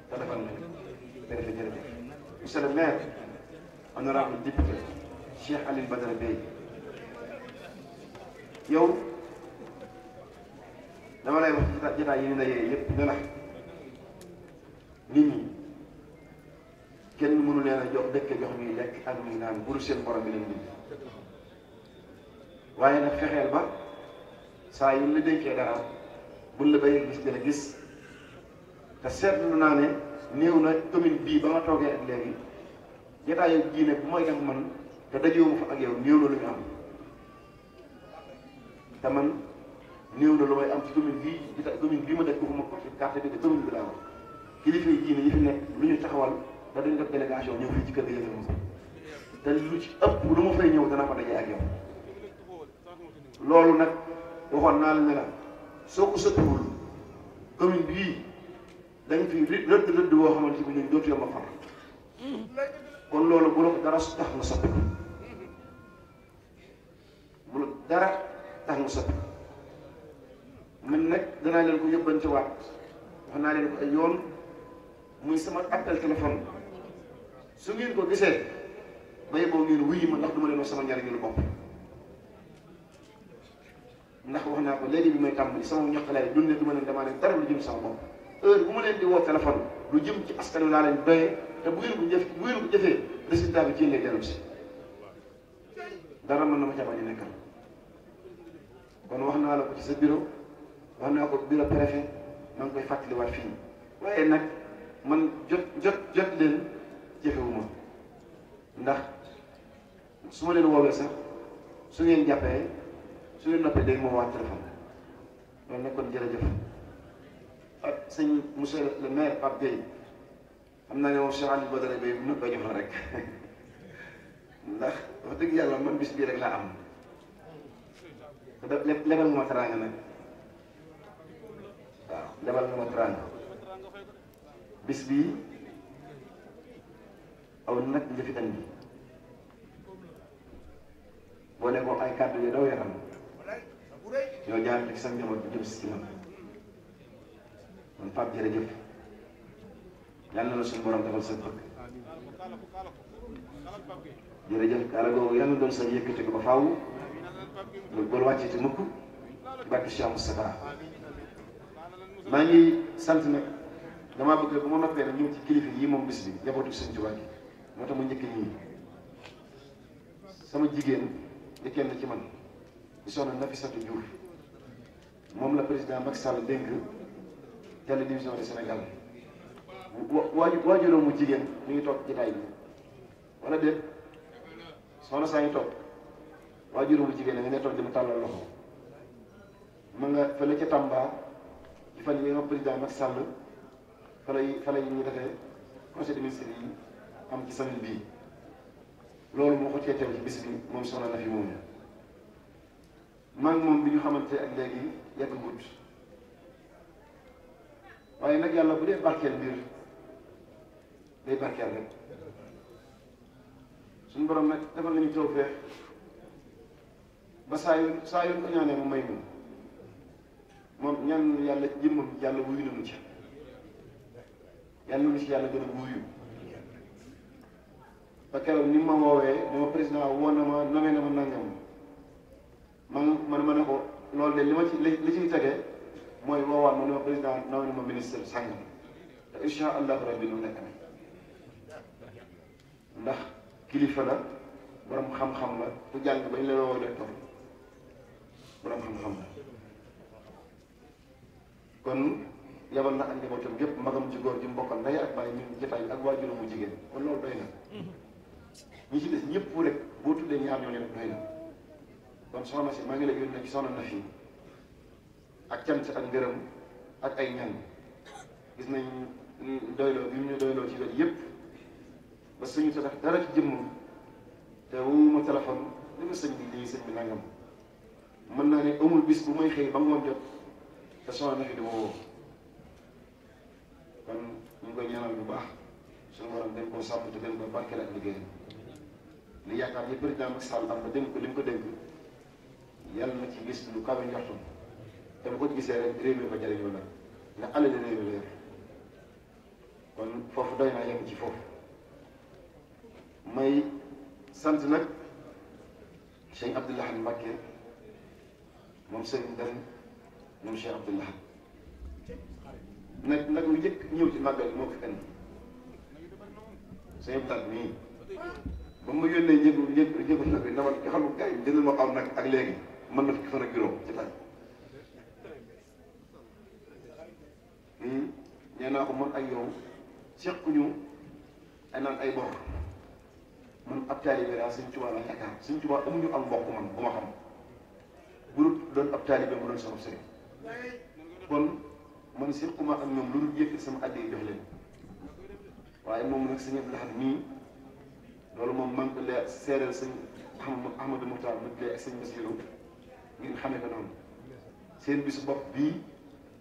te defal na jërëjëf monsieur le maire honorable député Cheikh Alioune Badara Bèye yow dama lay wax jotaay yi ñu dajee yëpp ne la nit ñi kenn mënu leen a jox dëkk jox ñuy lekk ak ñuy naan buru seen borom bi leen bind waaye nag fexeel ba saa yu la dénkee dara buñ la bayee gis gën a gis te seetlu naa ne néew na commune bii ba nga toogee ak léegi jotaay yow jii ne bu mooy dem man te dajewuma fa ak yow néew na lu ñu am te man néew na lu may am ci commune bii ma dëkk fu ma ko ci carte bi de commune bi laa wax kilifa yi diine yi fi nekk lu ñu taxawal da dañ def délégation ñëw fii ci kër ga yëgal ma te lu ci ëpp lu ma fay ñëw dana fa dajee ak yow loolu nag waxoon naa la ne la soo ko sëppiwul commune bii dañ fi rëdd boo xamante ni ñun dootu yomb a far kon loolu bu la ko dara tax nga soppi bu la dara tax nga soppi man nag danaa leen ko yóbbante waat wax naa leen ko ay yoon muy sama appel téléphone su ngeen ko gisee bay boo ngeen wuyi ma ndax du ma leen wax sama njariñu bopp ndax wax naa ko léegi bi may tàmbali sama ñoqalaay dundee du ma leen damaa leen dara lu jëm sama bopp heure bu ma leen di woo téléphone lu jëm ci askan wi laa leen doyee te bu ngeen ko jëfee résultat bi ci lay dellu si dara mën na ma ca bañ a nekkal kon wax naa la ko ci sa bureau wax naa ko bureau préfet maa ngi koy fàttaliwaat fii waaye nag man jot leen jëfewuma ndax su ma leen woowee sax su ngeen jàppee su ngeen noppee day moo waat téléphone loolu nag kon jërëjëf ak sëñ monsieur le maire Pape Gueye xam naa ne moom Cheikh Alioune Badara Bèye bu nëpp a jox la rek ndax wax dëgg yàlla man bis bii rek laa am te lebal nga ma teraanga nag waaw lebal nga ma teraanga bis bii aw nag njëfi andi boo ne ko ay kàddu yu daw yaram yow jaar ci sa njaboot bi jëm si ci man kon Pape jërëjëf yal na la suñu borom defal sa bëgg jërëjëf kaala googu yal na doon sa yëkkati ko ba faaw bul wàccee ci mukk barke Cheikh Moustapha maa ngi sant nag damaa bëgg bu ma noppee nag ñëw ci kilifa yi moom bis bi njabootu Sëñ Tuubaa gi moo tax ma njëkk ñii sama jigéen di kenn ci man di soxna Nafissatou Diouf moom la président Macky Sall dénk télévision du Sénégal waajuróom mu jigéen mi ngi toog jotaay bi wala déet soxna saa ngi toog waajuróom mu jigéen nga ne toog dama tàllal loxo ma nga fële ca Tamba ci fan yi nga président Macky Sall fa lay ñu defee conseil des ministres yi am ci semaine bii loolu moo ko cee teew ci bis bi moom soxna na fi moom man moom bi ñu xamante ak léegi yàgg gudd waaye nag yàlla bu dee barkeel mbir day barkeel rek suñu borom nag defal nañu tawfeex ba saa yu ko ñaanee mu may moom ñaan yàlla jëmmam yàlla wuyu na mu ci yàlla na ci yàlla gën a wuyu ba keroog ni ma woowee dama président woo na ma nommé na ma nangam ma ne ko loolu de li ma ci li ciy tegee mooy woowaat ma ne ma président nommé na ma ministre sàngam te incha allahu rabbi lu nekk ndax kilifa la borom xam-xam la ku jàng bañ la woo docteur borom xam-xam la kon yabal na ak njabootam gépp magam ci góor ji mbokkal ndey ak bàyyi ñu jotaay ak waajuram mu jigéen kon loolu doy na ñi ci des ñëpp rek boo tuddee ñaar ñooñu rek doy na kon soxna si maa ngi lay yónnee ci soxna na fi ak cant ak ngërëm ak ay ñaan gis nañ doyloo bi ñu doyloo ci wet yëpp ba suñu sa def dara ci jëmmam te wuma téléphone li ma sëñ bi lii sëñ bi nangam mën naa ne amul bis bu may xëy ba ngoon jot te soxna na fi di ma woo kon ñu ngi koy ñaanal bu baax suñu borom dañ koo sàmm te dañ ko barkeel ak liggéeyam li yaakaar ni président Macky Sall am ba dénk ko li mu ko dénk yàlla na ci gis lu kawe njortum te bu ko gisee rek réew mi ko jëriñoo la ndax alal réew mi la yor kon foofu doy naa yem ci foofu may sant nag Cheikh Abdou Lahad Mbacké moom sëriñ Dan moom Cheikh Abdou Lahad nag lu njëkk ñëw ci màggal moo ko fi indi sëñ Abdou Lahad mii ba ma yónnee njëgu nag bi na ma xam nga gars yi jëndal ma aw nag ak léegi mën na fukki fan ak juróom ci tànn nee naa ko man ak yow sequñu ay naan ay bor man ab taalibe laa Sëñ Tuubaa la yaakaar Sëñ Tuubaa amuñu am mbokk man bu ma xam bu dul doon ab taalibe mu doon sama sëriñ kon man sequma ak ñoom lu dul yëkkati sama addi jox leen waaye moom nag Sëñ Abdou Lahad nii loolu moom man ko lee seereel sëñ Ahmadou Mouhtar Mbacké ak sëñ Bassirou ngir xamee ko noonu seen bisu bopp bii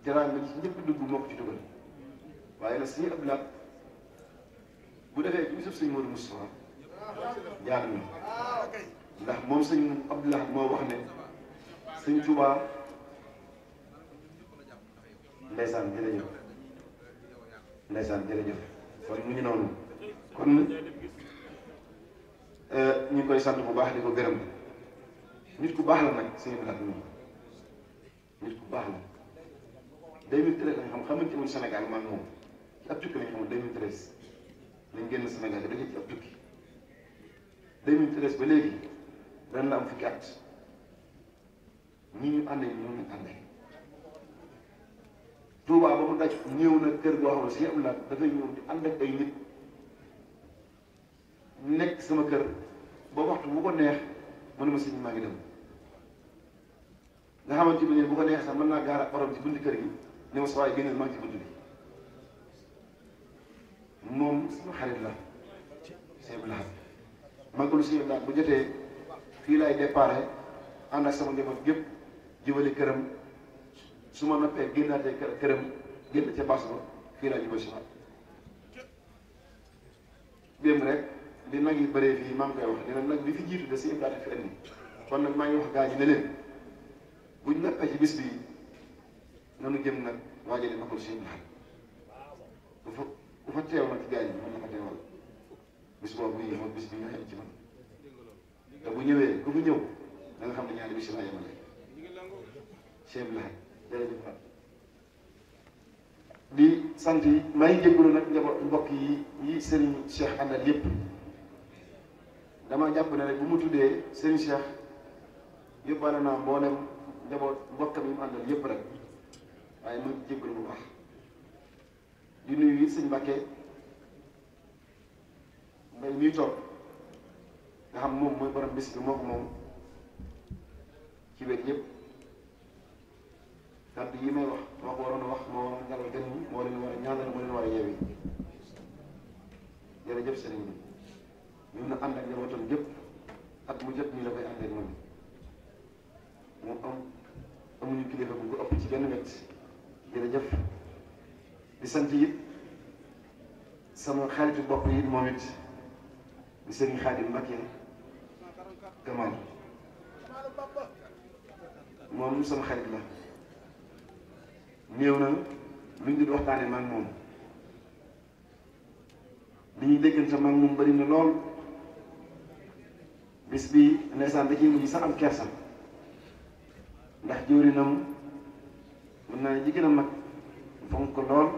jaraan nga ci ñëpp dugg moo ko ci dugal waaye nag Sëñ Abdou Lahad bu defee ci bisub sëñ Modou Moustapha jaar na ndax moom sëñ Abdou Lahad moo wax ne sëñ Touba ndeysaan jërëjëf ndeysaan jërëjëf kon mu ngi noonu kon ñu ngi koy sant bu baax di ko gërëm nit ku baax la nag sëñ Abdou Lahad moom nit ku baax la 2013 lañ xamante woon Sénégal man moom ci ab tukki lañ xamul 2013 lañ génn Sénégal da dëgg ci ab tukki 2013 ba léegi ren la am fukki at ñi ñu àndee ñoo ñu àndee Touba ba mu daj ñëw na kër goo xam ne sëñ Abdou Lahad dafay ñëw di ànd ak ay nit nekk sama kër ba waxtu bu ko neex mu ne ma sëñ maa ngi dem nga xamante ne bu ko neex sax mën naa gaara borom ci bunt kër gi ne ma sa waay génneel maa ngi ci bunt bi moom sama xarit la sëñ Abdou Lahad màggalu sëñ Abdou Lahad bu jotee fii laay déparé ànd ak sama njaboot gépp jubali këram su ma noppee génnaatee këram génn ca bas ba fii laa jubal si waat démb rek di nag yi bëree fii maa ngi koy wax dina nag bi fi jiitu de sëñ Abdou Lahad fi indi kon nag maa ngi wax gaa ñi ne leen buñ noppee ci bis bii nanu jëm nag waajale màggalu sëñ Abdou Lahad bu fa teew nag ci gaa yi mën na fa teewal bis boobu bii moom bis bi ñu xel ci man te bu ñëwee ku fi ñëw da nga xam ne ñaari bis laa yemale Cheikh Abdou Lahad jërëjëf di sant yi may jégalu nag njaboot mbokk yi Serigne Cheikh àndal yépp dama jàpp ne rek bu mu tuddee Serigne Cheikh yóbbaale naa mboolem njaboot mbokkam yi mu àndal yépp rek waaye ma jégalu bu baax di nuyu it sëñ Mbacké mbay miy toog nga xam moom mooy borom bis bi moo ko moom ci wet yépp kàddu yi may wax moo ko waroon a wax moo waroon a dalal gan ñi moo leen war a ñaanal moo leen war a yeewi jërëjëf sëriñ bi ñun na ànd ak njabootam yëpp at mu jot nii la koy àndee moom amuñu kilifa bu ko ëpp ci benn wet jërëjëf di sant it sama xaritu bopp yi moom it di sëriñ Xaadim Mbacké Gamal moom sama xarit la néew na luñ di waxtaane maag moom li ñuy déggante maag moom bari na lool bis bi ndeysaan da ciy mujj sax am kersa ndax jëwrinam mën naa ne ji gën a mag fonk ko lool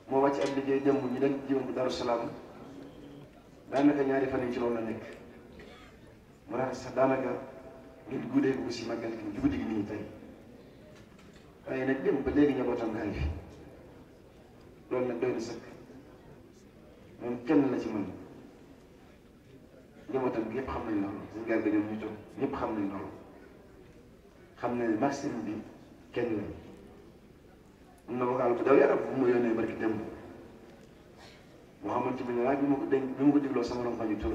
moo wàcc ab liggéey démb ñu dem jiwoon bu Daaru Salaam daanaka ñaari fan yi ci loolu la nekk mu ne sax daanaka nit guddee ko si màggal gi ci guddi gi nii tey waaye nag dem ba léegi njabootam gaa ngi fi loolu nag doy na sëkk moom kenn la ci mën njabootam gi yëpp xam nañ loolu suñu gars yi ñu toog ñëpp xam nañ loolu xam ne maxime bi kenn lañ am na vocal bu daw yaram bu ma yónnee barki démb moo xamante ne laaj bi ma ko dénk bi ma ko dégloo sama rongoñ tur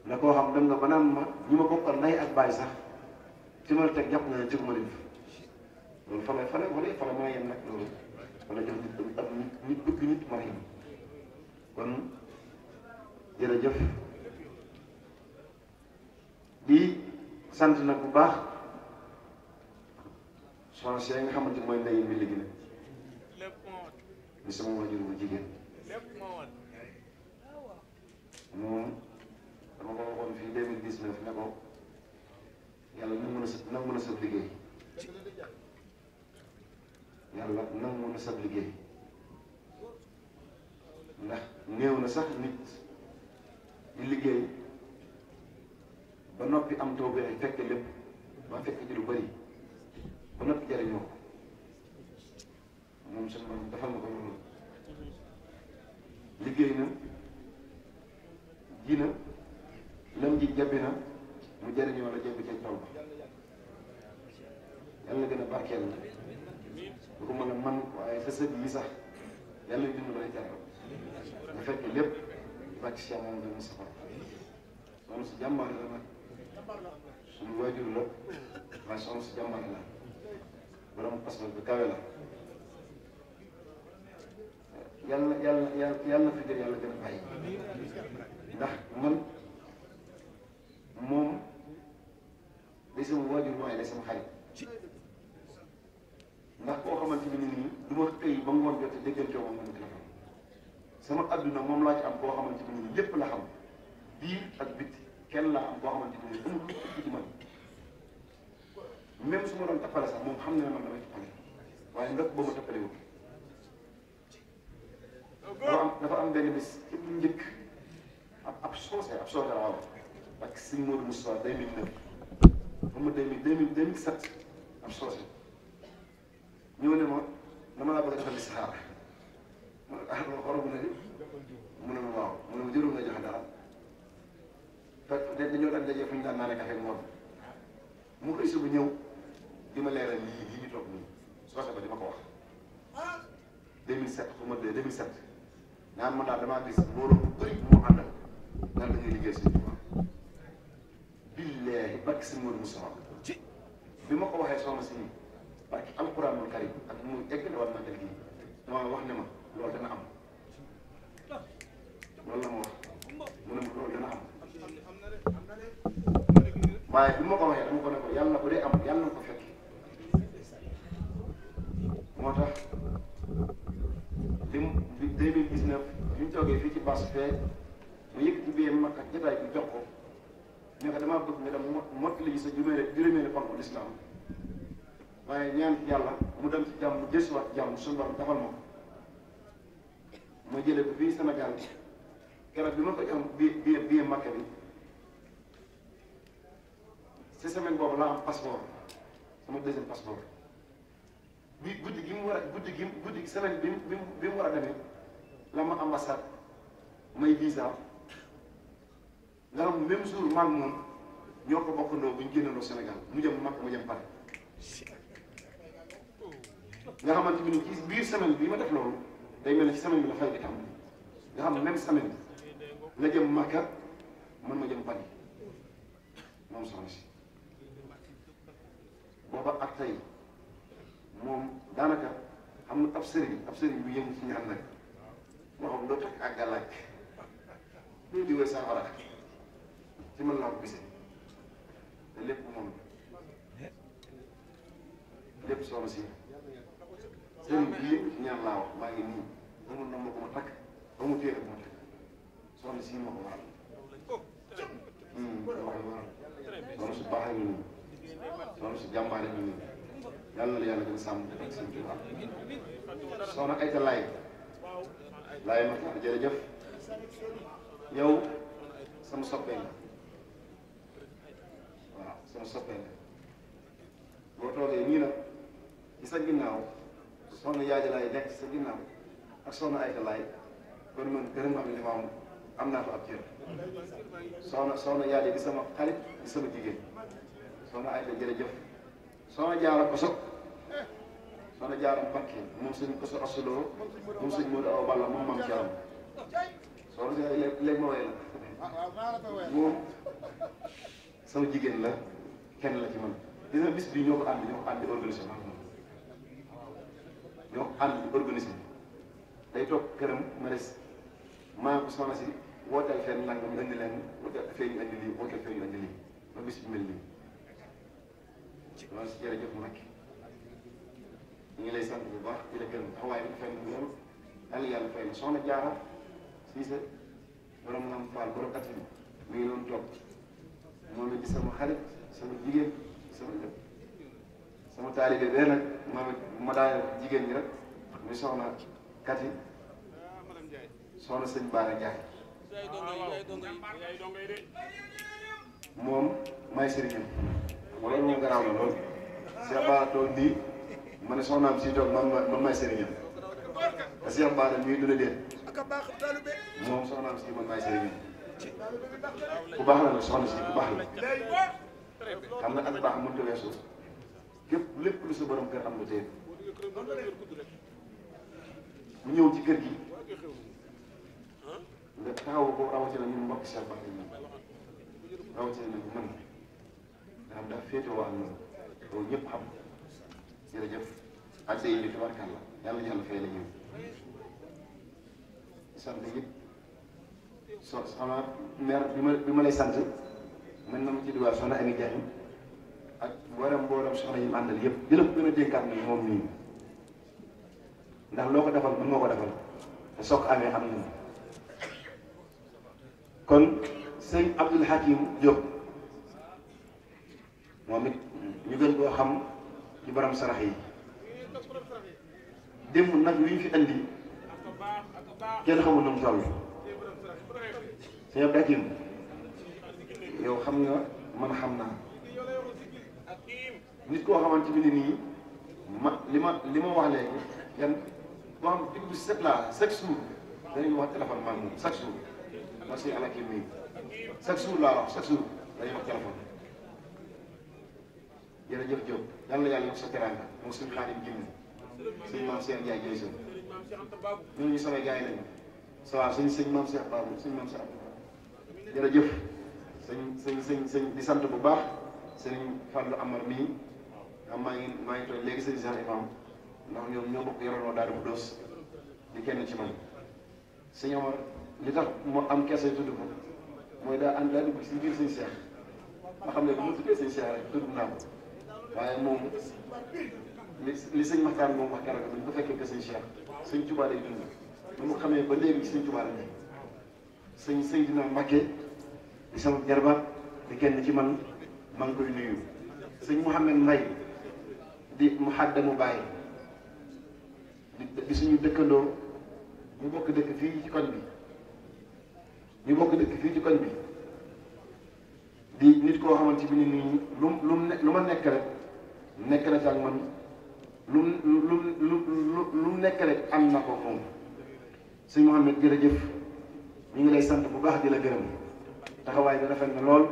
na koo xam dem nga ba naan ma ñi ma bokkal ndey ak baay sax ci ma la teg jàpp na ne ci ma def loolu fa la maa yem nag loolu wala jox nit ak nit bëgg nit ma yem kon jërëjëf di sant nag bu baax soxna si nga xamante mooy ndeyu bi léegi nag di sama wajur bu jigéen moom dama ko waxoon fii 2019 ne ko yàlla nangu na sa liggéey yàlla nangu na sa liggéey ndax néew na sax nit di liggéey ba noppi am taw bi fekk lépp ba fekk ci lu bari ba noppi jariñoo ko moom suñu borom defal na ko loolu liggéey na ji na lam ji jabbi na mu jariñoo la jabbi ca tool ba yàlla gën a barkeel la bu ko mën a man waaye sa sët yi sax yàlla dund lay jaral nga fekk lépp bàcc si amoon dana safar soxna si jàmbaar la nag suñu waajur la waaye soxna si jàmbaar la borom pas bu kawe la yàlla fi jël yàlla gën a bàyyi ndax man moom day sama waajur waaye day sama xarit ndax koo xamante ni nii du ma xëy ba ngoon jot déggante moom moom téléphone sama adduna moom laa ci am koo xamante ni nii lépp la xam biir ak bitti kenn laa am koo xamante ni nii amul lu ëpp ci man même su ma doon tappale sax moom xam ne man damay tappale waaye ndax boo ma tappale wu dafa am benn bis ci bu njëkk ab soose waaw ak Sëñ Modou Moustapha 2009 ba mu 2007 ab soose ñëw ne ma dama laa bëgg a defal li saxaar ma ne ah xorom na ni mu ne ma waaw mu ne ma jëru nga joxe dara fekk dañoo daan dajee fu ñu daan naanee café ak moom mu koy suba ñëw di ma leeral lii ñu toog nii soose ba di ma ko wax 2007 fu ma dee 2007 naan ma daal damaa gis mbooloo bu bëri bu mu àndal daal dañuy liggéey si Tuubaa billaahi barki Sëñ Modou Moustapha bi ma ko waxee soxna si barki alquranul karim ak mu egg na war màggal gii dama wax ne ma loolu dana am loolu la ma wax mu ne ma loolu dana am waaye bi ma ko waxee dama ko ne ko yàlla bu dee am yàlla na ko fekk moo tax li mu 2019 bi ñu toogee fii ci base fee mu yëkkati bi mag ak jotaay bi jox ko ne ko damaa bëgg nga dem mottali sa juróomeeli ponk lislaam waaye ñaan yàlla mu dem ci jàmm jësuwaat jàmm suñu borom defal ma ko ma jëlee ko fii Sénégal keroog bi ma ko am bi Makka bi ci semaine boobu laa am passeport sama deuxième passeport bi guddi gi semaine bi mu war a demee la ma ambassade may visa nga xam même jour maag moom ñoo ko bokkandoo bu ñu génnandoo Sénégal mu jëm Makka mu jëm Paris nga xamante ni ci biir semaine bi ma def loolu day mel ne ci semaine bi la fay di am nga xam ne même semaine bi nga jëm Makka man ma jëm Paris moom soxna si booba ak tey moom daanaka xam na ab sëriñ bu yëngu ci ñaan nag moo xam doo takk ak gàllaaj loolu di wér saafara ci mën laa ko gisee te lépp moom lépp soxna si sëriñ bi yëngu ci ñaan laa wax maa ngi nii amul na ma ko ma takk amul téere bu ma takk soxna si ma ko waral soxna su baax ñu soxna su jàmbaare ñu yàlla na yàlla gën a sàmm ak seen Tuubaa soxna Ayta Laay Laay ma jërëjëf yow sama soppee nga waaw sama soppee nga boo toogee nii nag ci sa ginnaaw soxna Yaaja Laay nekk sa ginnaaw ak soxna Ayta Laay kon man gërëm am li ma am naa fa ab cër soxna Yaaja di sama xarit di sama jigéen soxna Ayta jërëjëf soxna Jaara Koso soxna Jaara Mbakke moom sëñ Koso asuloo moom sëñ Modou Awa Balla moom maam ci am soxna si léegi ma woy la moom sama jigéen la kenn la ci man dina bis bi ñoo ko ànd di organisé ñoo ko ànd di organisé day toog këram ma des maa ko soxna si wooteel fenn nangam indi leen wooteel fee ñu indi lii wooteel fee ñu indi lii ba bis bi mel nii loolu si jërëjëf Mbacke ñu ngi lay sant bu baax di la gërëm taxawaay bi fay na loolu yàlla fay na soxna Jaara Siise borom Lam Fall borom at mi ngi doon toog moom it di sama xarit sama jigéen sama lépp sama taalibe bee nag ma daal jigéen ñi rek muy soxna Kati soxna sëñ Baara Ndiaye moom may sëriñam wala moom garaaw na lool Cheikh Baara toog nii ma ne soxnaam si toog man may sëriñam te Cheikh Baara ñuy dund leen moom soxnaam si man may sëriñam ku baax la nag soxna si ku baax la xam nga ak baax mënut a weesu képp lépp lu sa borom kër am nga téye mu ñëw ci kër gi nga taxaw ko rawatina ñun mbokk Cheikh Baara yi rawatina nag man nga xam daal féetewoo ak ñun loolu ñëpp xam jërëjëf ak day indi tabarkàlla yàlla yàlla fay la ñëw sant yëpp sama mère bi ma lay sant man na ma ci dugal soxna Ami Diagne ak mboolem soxna yi mu àndal yëpp di la ko gën a dénkaat nag moom nii ndax loo ko defal mën nga ko defal te soo ko amee am na kon sëñ Abdoul Hakim Diop moom it ñu gën koo xam ci borom sarax yi démb nag wi ñu fi andi kenn xamul nu mu toll sëñ Abdou Hakim yow xam nga man xam naa nit koo xamante ni nii li ma wax léegi yan boo xam digg bu set laa chaque jour dañuy wax téléphone man moom chaque jour ma sëñ Alakim nii chaque jour laa wax chaque jour dañuy wax téléphone jërëjëf Diop yàlla na yàlla yokk sa teraanga moom suñu xaadim jinn sëñ maam Cheikh Ndiaye Dieye Sow ñooñu samay gars yi lañu ça va sëñ maam Cheikh Babou sëñ maam Cheikh jërëjëf sëñ di sant bu baax sëñ Fallou Amar mii maa ngi toog léegi sëñ Cheikh Imam ndax ñoo bokk yoroo daal bu doos di kenn ci man sëñ Omar li tax moo am keese tudd ko mooy daa dugg ci biir sëñ Cheikh ma xam ne bu ma tuddee sëñ Cheikh rek tudd naa ko waaye moom li sëñ Maxtaan moom wax keroog bu ko fekkee que sëñ Cheikh sëñ Touba lay dund lu mu xamee ba léegi ci sëñ Touba la nekk sëñ dina Mbacke di sama jarbaat di kenn ci man maa ngi koy nuyu sëñ Mouhamed Mbaye di muhaddamu Baye di suñu dëkkandoo ñu bokk dëkk fii ci koñ bi di nit koo xamante bi nii lu ma nekk rek nekk na ci ak man lu nekk rek am na ko moom sëñ Mouhamed jërëjëf ñu ngi lay sant bu baax di la gërëm taxawaay bi rafet na lool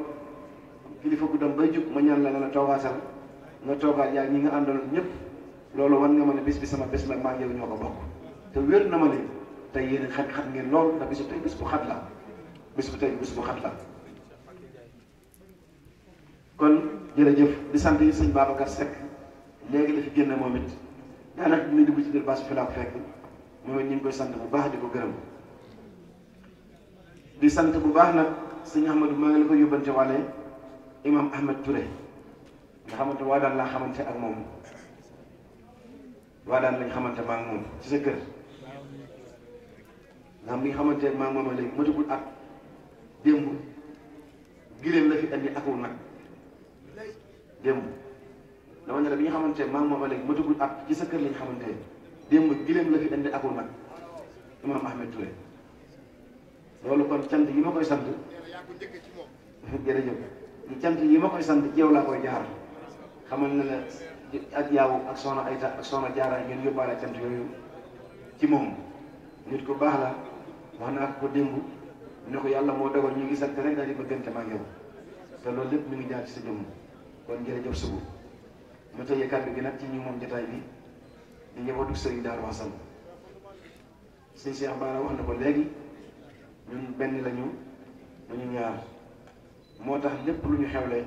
kilifa gu dem bay jub ma ñaan la nga toogaatal nga toogaat yaa ñi nga àndaloon ñëpp loolu wan nga ma ne bés bi sama bés la maa ngi yow ñoo ko bokk te wér na ma ne tey yéen xat ngeen lool ndax bisu tey bés bu xat la bés bu xat la kon jërëjëf di sant yi sëñ Babacar Seck léegi la fi génne moom it daanaka dina dugg ci biir bâche fi laa ko fekk moom it ñu ngi koy sant bu baax di ko gërëm di sant bu baax nag sëñ Ahmadou maa ngi la ko yóbbante waale imam Ahmed Touré nga xamante waa daan laa xamante ak moom waa daan lañ xamante maa ngi moom ci sa kër nga xam bi nga xamante maa ngi moom léegi matagul at démb gileem la fi andi akul nag démb dama ne la bi nga xamante maa ngi moom a léegi matagul at ci sa kër lañ xamante démb gileem la fi andi akul nag Imam Ahmed Touré loolu kon cant yi ma koy sant jërëjëf cant yi ma koy sant ci yow laa koy jaar xamal ne la ak yow ak soxna Ayta ak soxna Jaara ngeen yóbbaale cant yooyu ci moom nit ku baax la wax naa ko démb ne ko yàlla moo dogal ñu ngi sant rek daal di bëggante ma ak yow te loolu lépp mi ngi jaar ci sa jëmm kon jërëjëf sugu ma tëjee kàddu gi nag ci ñu moom jotaay bi di njabootu sëriñ Daaru Xasan sëñ Cheikh Bara wax na ko léegi ñun benn lañu ñu ñaar moo tax lépp lu ñu xewle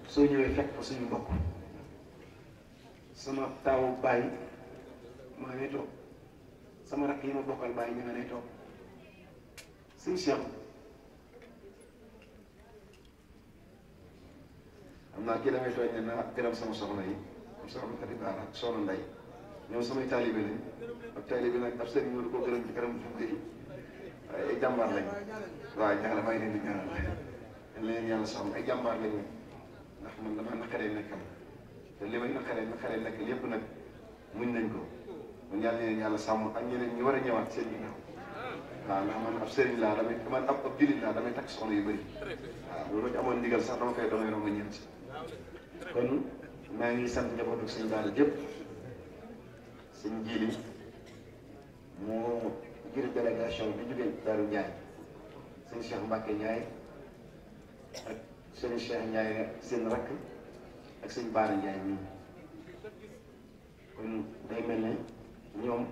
soo ñëwee fekk fa suñu mbokk sama taawu baay maa ngi toog sama rakk yi ma bokkal baay ñu nga ne toog sëñ Cheikh xam naa kii damay tooñ ne naa gërëm sama soxna yi am soxna Khady Bara ak soxna Ndey ñoom samay taalibe lañ ak taalibe nag ab sëriñ ñu ko gërëm ci kanam fukki yi waaye ay jàmbaar lañ waaw ñaar may leen di ñaanal leen yàlla soxna ay jàmbaar lañ ndax man dama naqaree nekkal te li may naqaree nekkal yépp nag muñ nañ ko mun yàlla leen yàlla sàmm ak ñeneen ñi war a ñëwaat seen ginnaaw waaw ndax man ab sëriñ laa damay man ab jullit laa damay takk soxna yu bëri waaw loolu ci amoon ndigal sax dama koy damay romb ñeent kon maa ngi sant njabootu sëñ Bara jëpp sëñ Jili moo jël délégation bi jógee Daaru Njaay sëñ Cheikh Mbacke Ndiaye ak sëñ Cheikh Ndiaye seen rakk ak sëñ Bara Ndiaye mii kon day mel ne ñoom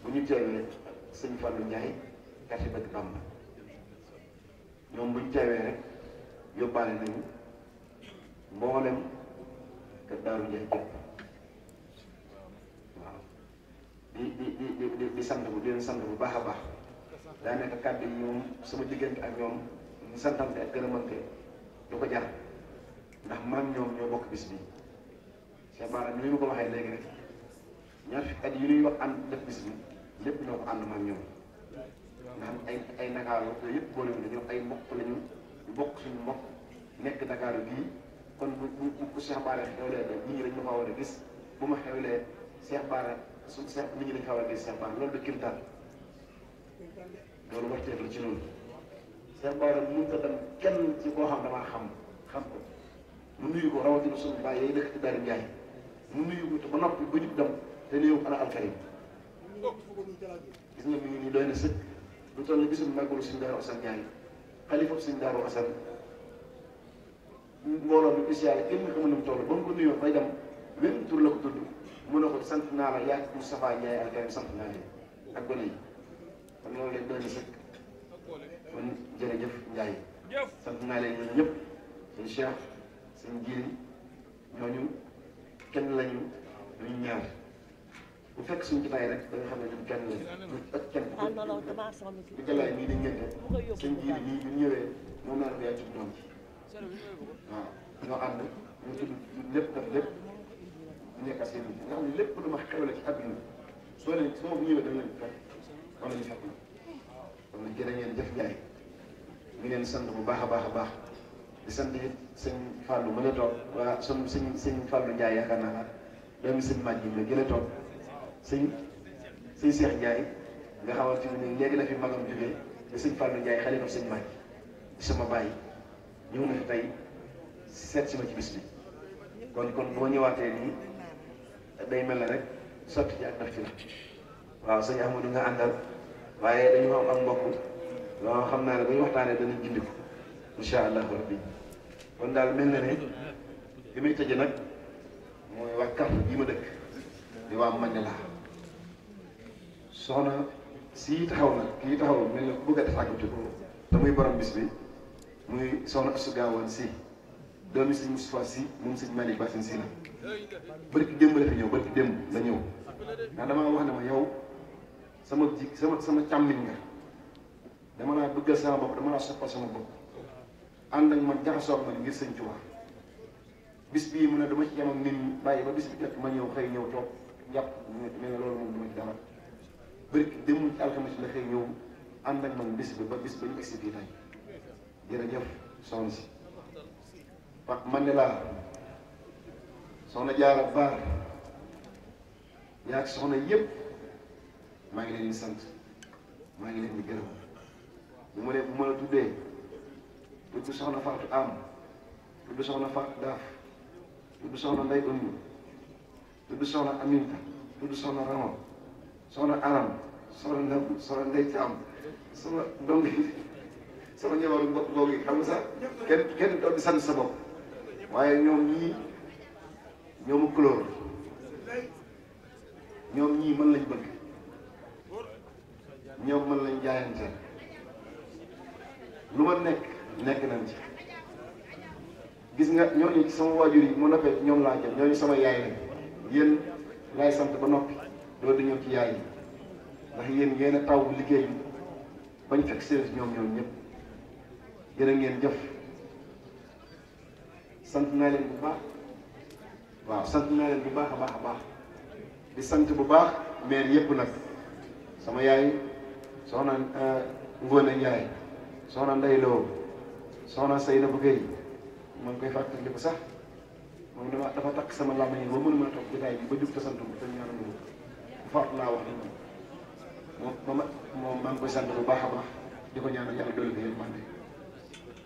bu ñu teewee sëñ Fallou Ndiaye kati bëgg Bamba ñoom bu ñu teewee rek yóbbaale nañu mboolem kër Daaru Ndiaye jëpp waaw di sant bu sant bu baax a baax daa nekk kàddu yi moom sama diggante ak ñoom ñu santante ak gërëmante du ko jar ndax man ñoom ñoo bokk bis bi Cheikh Bara ni ma ko waxee léegi rek ñaar fukki at yi ñuy wax ànd def bis bi lépp ñoo ko ànd man ñoom ndax ay Ndakaaru yooyu yëpp boole wu ñoom ay mbokk lañu ñu bokk suñu mbokk nekk Ndakaaru bii kon bu Cheikh Bara xewlee nit ñi dañ ma fa war a gis bu ma xewlee Cheikh Bara suñu Cheikh nit ñi dañ fa war a gis Cheikh Bara loolu du kimtaan loolu waxteef la ci noonu Cheikh Bara mënut a dem kenn ci koo xam damaa xam ko mu nuyu ko rawatina suñu baay yooyu dëkk ci Daaru Njaay mu nuyu ko te ba noppi ba jub dem te néew ana alkarim gis nga mi ngi nii doy na sëkk lu toll ni bisum màggalu suñu Daaru Asan Njaay xalifa suñu Daaru Asan mbooloo bi bis yàlla kenn xamul nu mu toll ba mu ko nuyoo bay dem wenn tur la ko tudd mu ne ko sant naa la yaa Moustapha Ndiaye alkarim sant naa leen ak gone yi kon loolu leen doy na sëkk kon jërëjëf Ndiaye sant naa leen ñun ñëpp suñu Cheikh suñu Jili ñooñu kenn lañu duñu ñaar bu fekk suñu jotaay rek da nga xam ne ñun kenn lañu ak kenn bu jëlaay nii dañ ñente suñu Jili nii bu ñëwee moom naa ko yaa tudd doom ci waaw ñoo ànd ñu tudd lépp def lépp nekk ak seen nga xam ne lépp lu ma xewle ci àdduna soo leen soo bu ñëwee da leen fekk wala ñu fekk na kon nag jërë ngeen jëf Ndiaye ñu leen sant bu baax a baax a baax di sant it sëñ Fallou mën a toog waa sëñ Fallou Ndiaye yaakaar naa doomi sëñ Madji la gën a toog sëñ Cheikh Ndiaye nga xamante ne léegi la fi magam jógee te sëñ Fallou Ndiaye xalifa sëñ Madji di sama bàyyi ñëw na fi tey seet si ma ci bis bi kon boo ñëwaatee nii day mel ne rek sotti ci ak daf ci la waaw sëñ Amadou nga àndal waaye dañu am ak mbokk loo xam naa ne bu ñu waxtaanee danañ gindi ko incha allahu rabbi kon daal mel na ne li may tëje nag mooy wax kàrt bii ma dëkk di waa Mandela soxna sii taxaw na kii taxaw mel na ku bëgg a def àggatu te muy borom bis bi muy soxna Astou Gawane si doomi sëñ Moustapha si moom sëñ Malick Bassine si la barki démb la fi ñëw barki démb la ñëw ndax damaa wax ne ma yow sama càmmiñ nga dama laa bëggal sama bopp dama laa soppal sama bopp ànd ak man jaxasoo man ngir sëñ Tuubaa bis bii mu ne dama ci yem ak nit ñi bàyyi ba bis bi jot ma ñëw xëy ñëw toog jàpp ne loolu moom dama ci dara barki démb ci alxames la xëy ñëw ànd ak man bis bi ba bis ba ñu egsi fii tey jërëjëf soxna si Pape Mandela soxna Jaara Baar yaa soxna yëpp maa ngi leen di sant maa ngi leen di gërëm bu ma la tuddee tudd soxna Fatou Am tudd soxna Fatou Daaf tudd soxna Ndey Oumi tudd soxna Aminta tudd soxna Rama soxna Aram soxna Ndam soxna Ndey Caam sama dong sama ñëwaru bopp googu xam nga sax kenn doon di sant sa bopp waaye ñoom ñii ñoomu couleur ñoom ñii mën lañ bëgg ñoom mën lañ jaayante lu ma nekk nañ ci gis nga ñooñu ci sama waajur yi mu noppee ñoom laa jëm ñooñu sama yaay lañ yéen laay sant ba noppi loolu di ñëw ci yaay yi ndax yéen ngeen a taw liggéey bi bañ fekk seen ñoom ñëpp jërë ngeen jëf sant naa leen bu baax waaw sant naa leen bu baax a baax di sant bu baax maire yëpp nag sama yaay soxna Ngone Ndiaye soxna Ndeye Lo soxna Seynabou Gueye maa ngi koy fàttali ko sax moom dafa takk sama làmb yi ba mënuma toog jotaay bi ba jub te sant ko te ñaanal ma bu faatu laa wax moom maa ngi koy sant bu baax a baax di ko ñaanal yàlla dolli ko yëpp man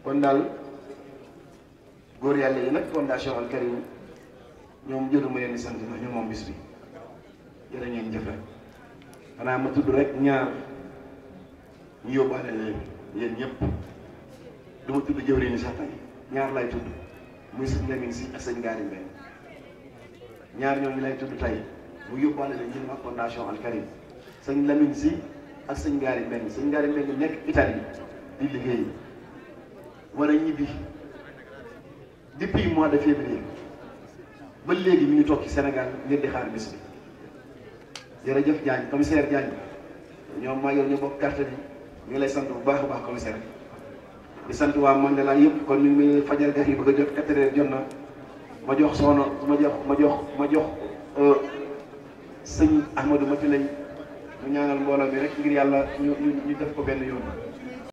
kon daal góor yàlla yi nag fondation Al Karim ñoom jëruma leen di sant ndax ñu moom bis bi jërë ngeen jëf rek xanaa ma tudd rek ñaar ñu yóbbaale leen yéen ñëpp du ma tudd jëwriñ ni sax tey ñaar lay tudd muy sëñ Lamine si ak sëñ Ngaari Mbène ñaar ñooñu lay tudd tey mu yóbbaale leen ñu ak fondation Al Karim sëñ Lamine si ak sëñ Ngaari Mbène sëñ Ngaari Mbène nekk Italie di liggéey war a ñibbi depuis mois de février ba léegi mi ngi toog ci Sénégal ngir di xaar bis bi jërëjëf Diagne commissaire Diagne ñoom maa yor ñu bokk carte bi ñu ngi lay sant bu baax a baax commissaire di sant waa Mandela yëpp kon ñu ngi fajar def yi bëgg a jot 4 heures jot na ma jox soxna ma jox sëñ Ahmadou Mati lay mu ñaanal mbooloo mi rek ngir yàlla ñu def ko benn yoon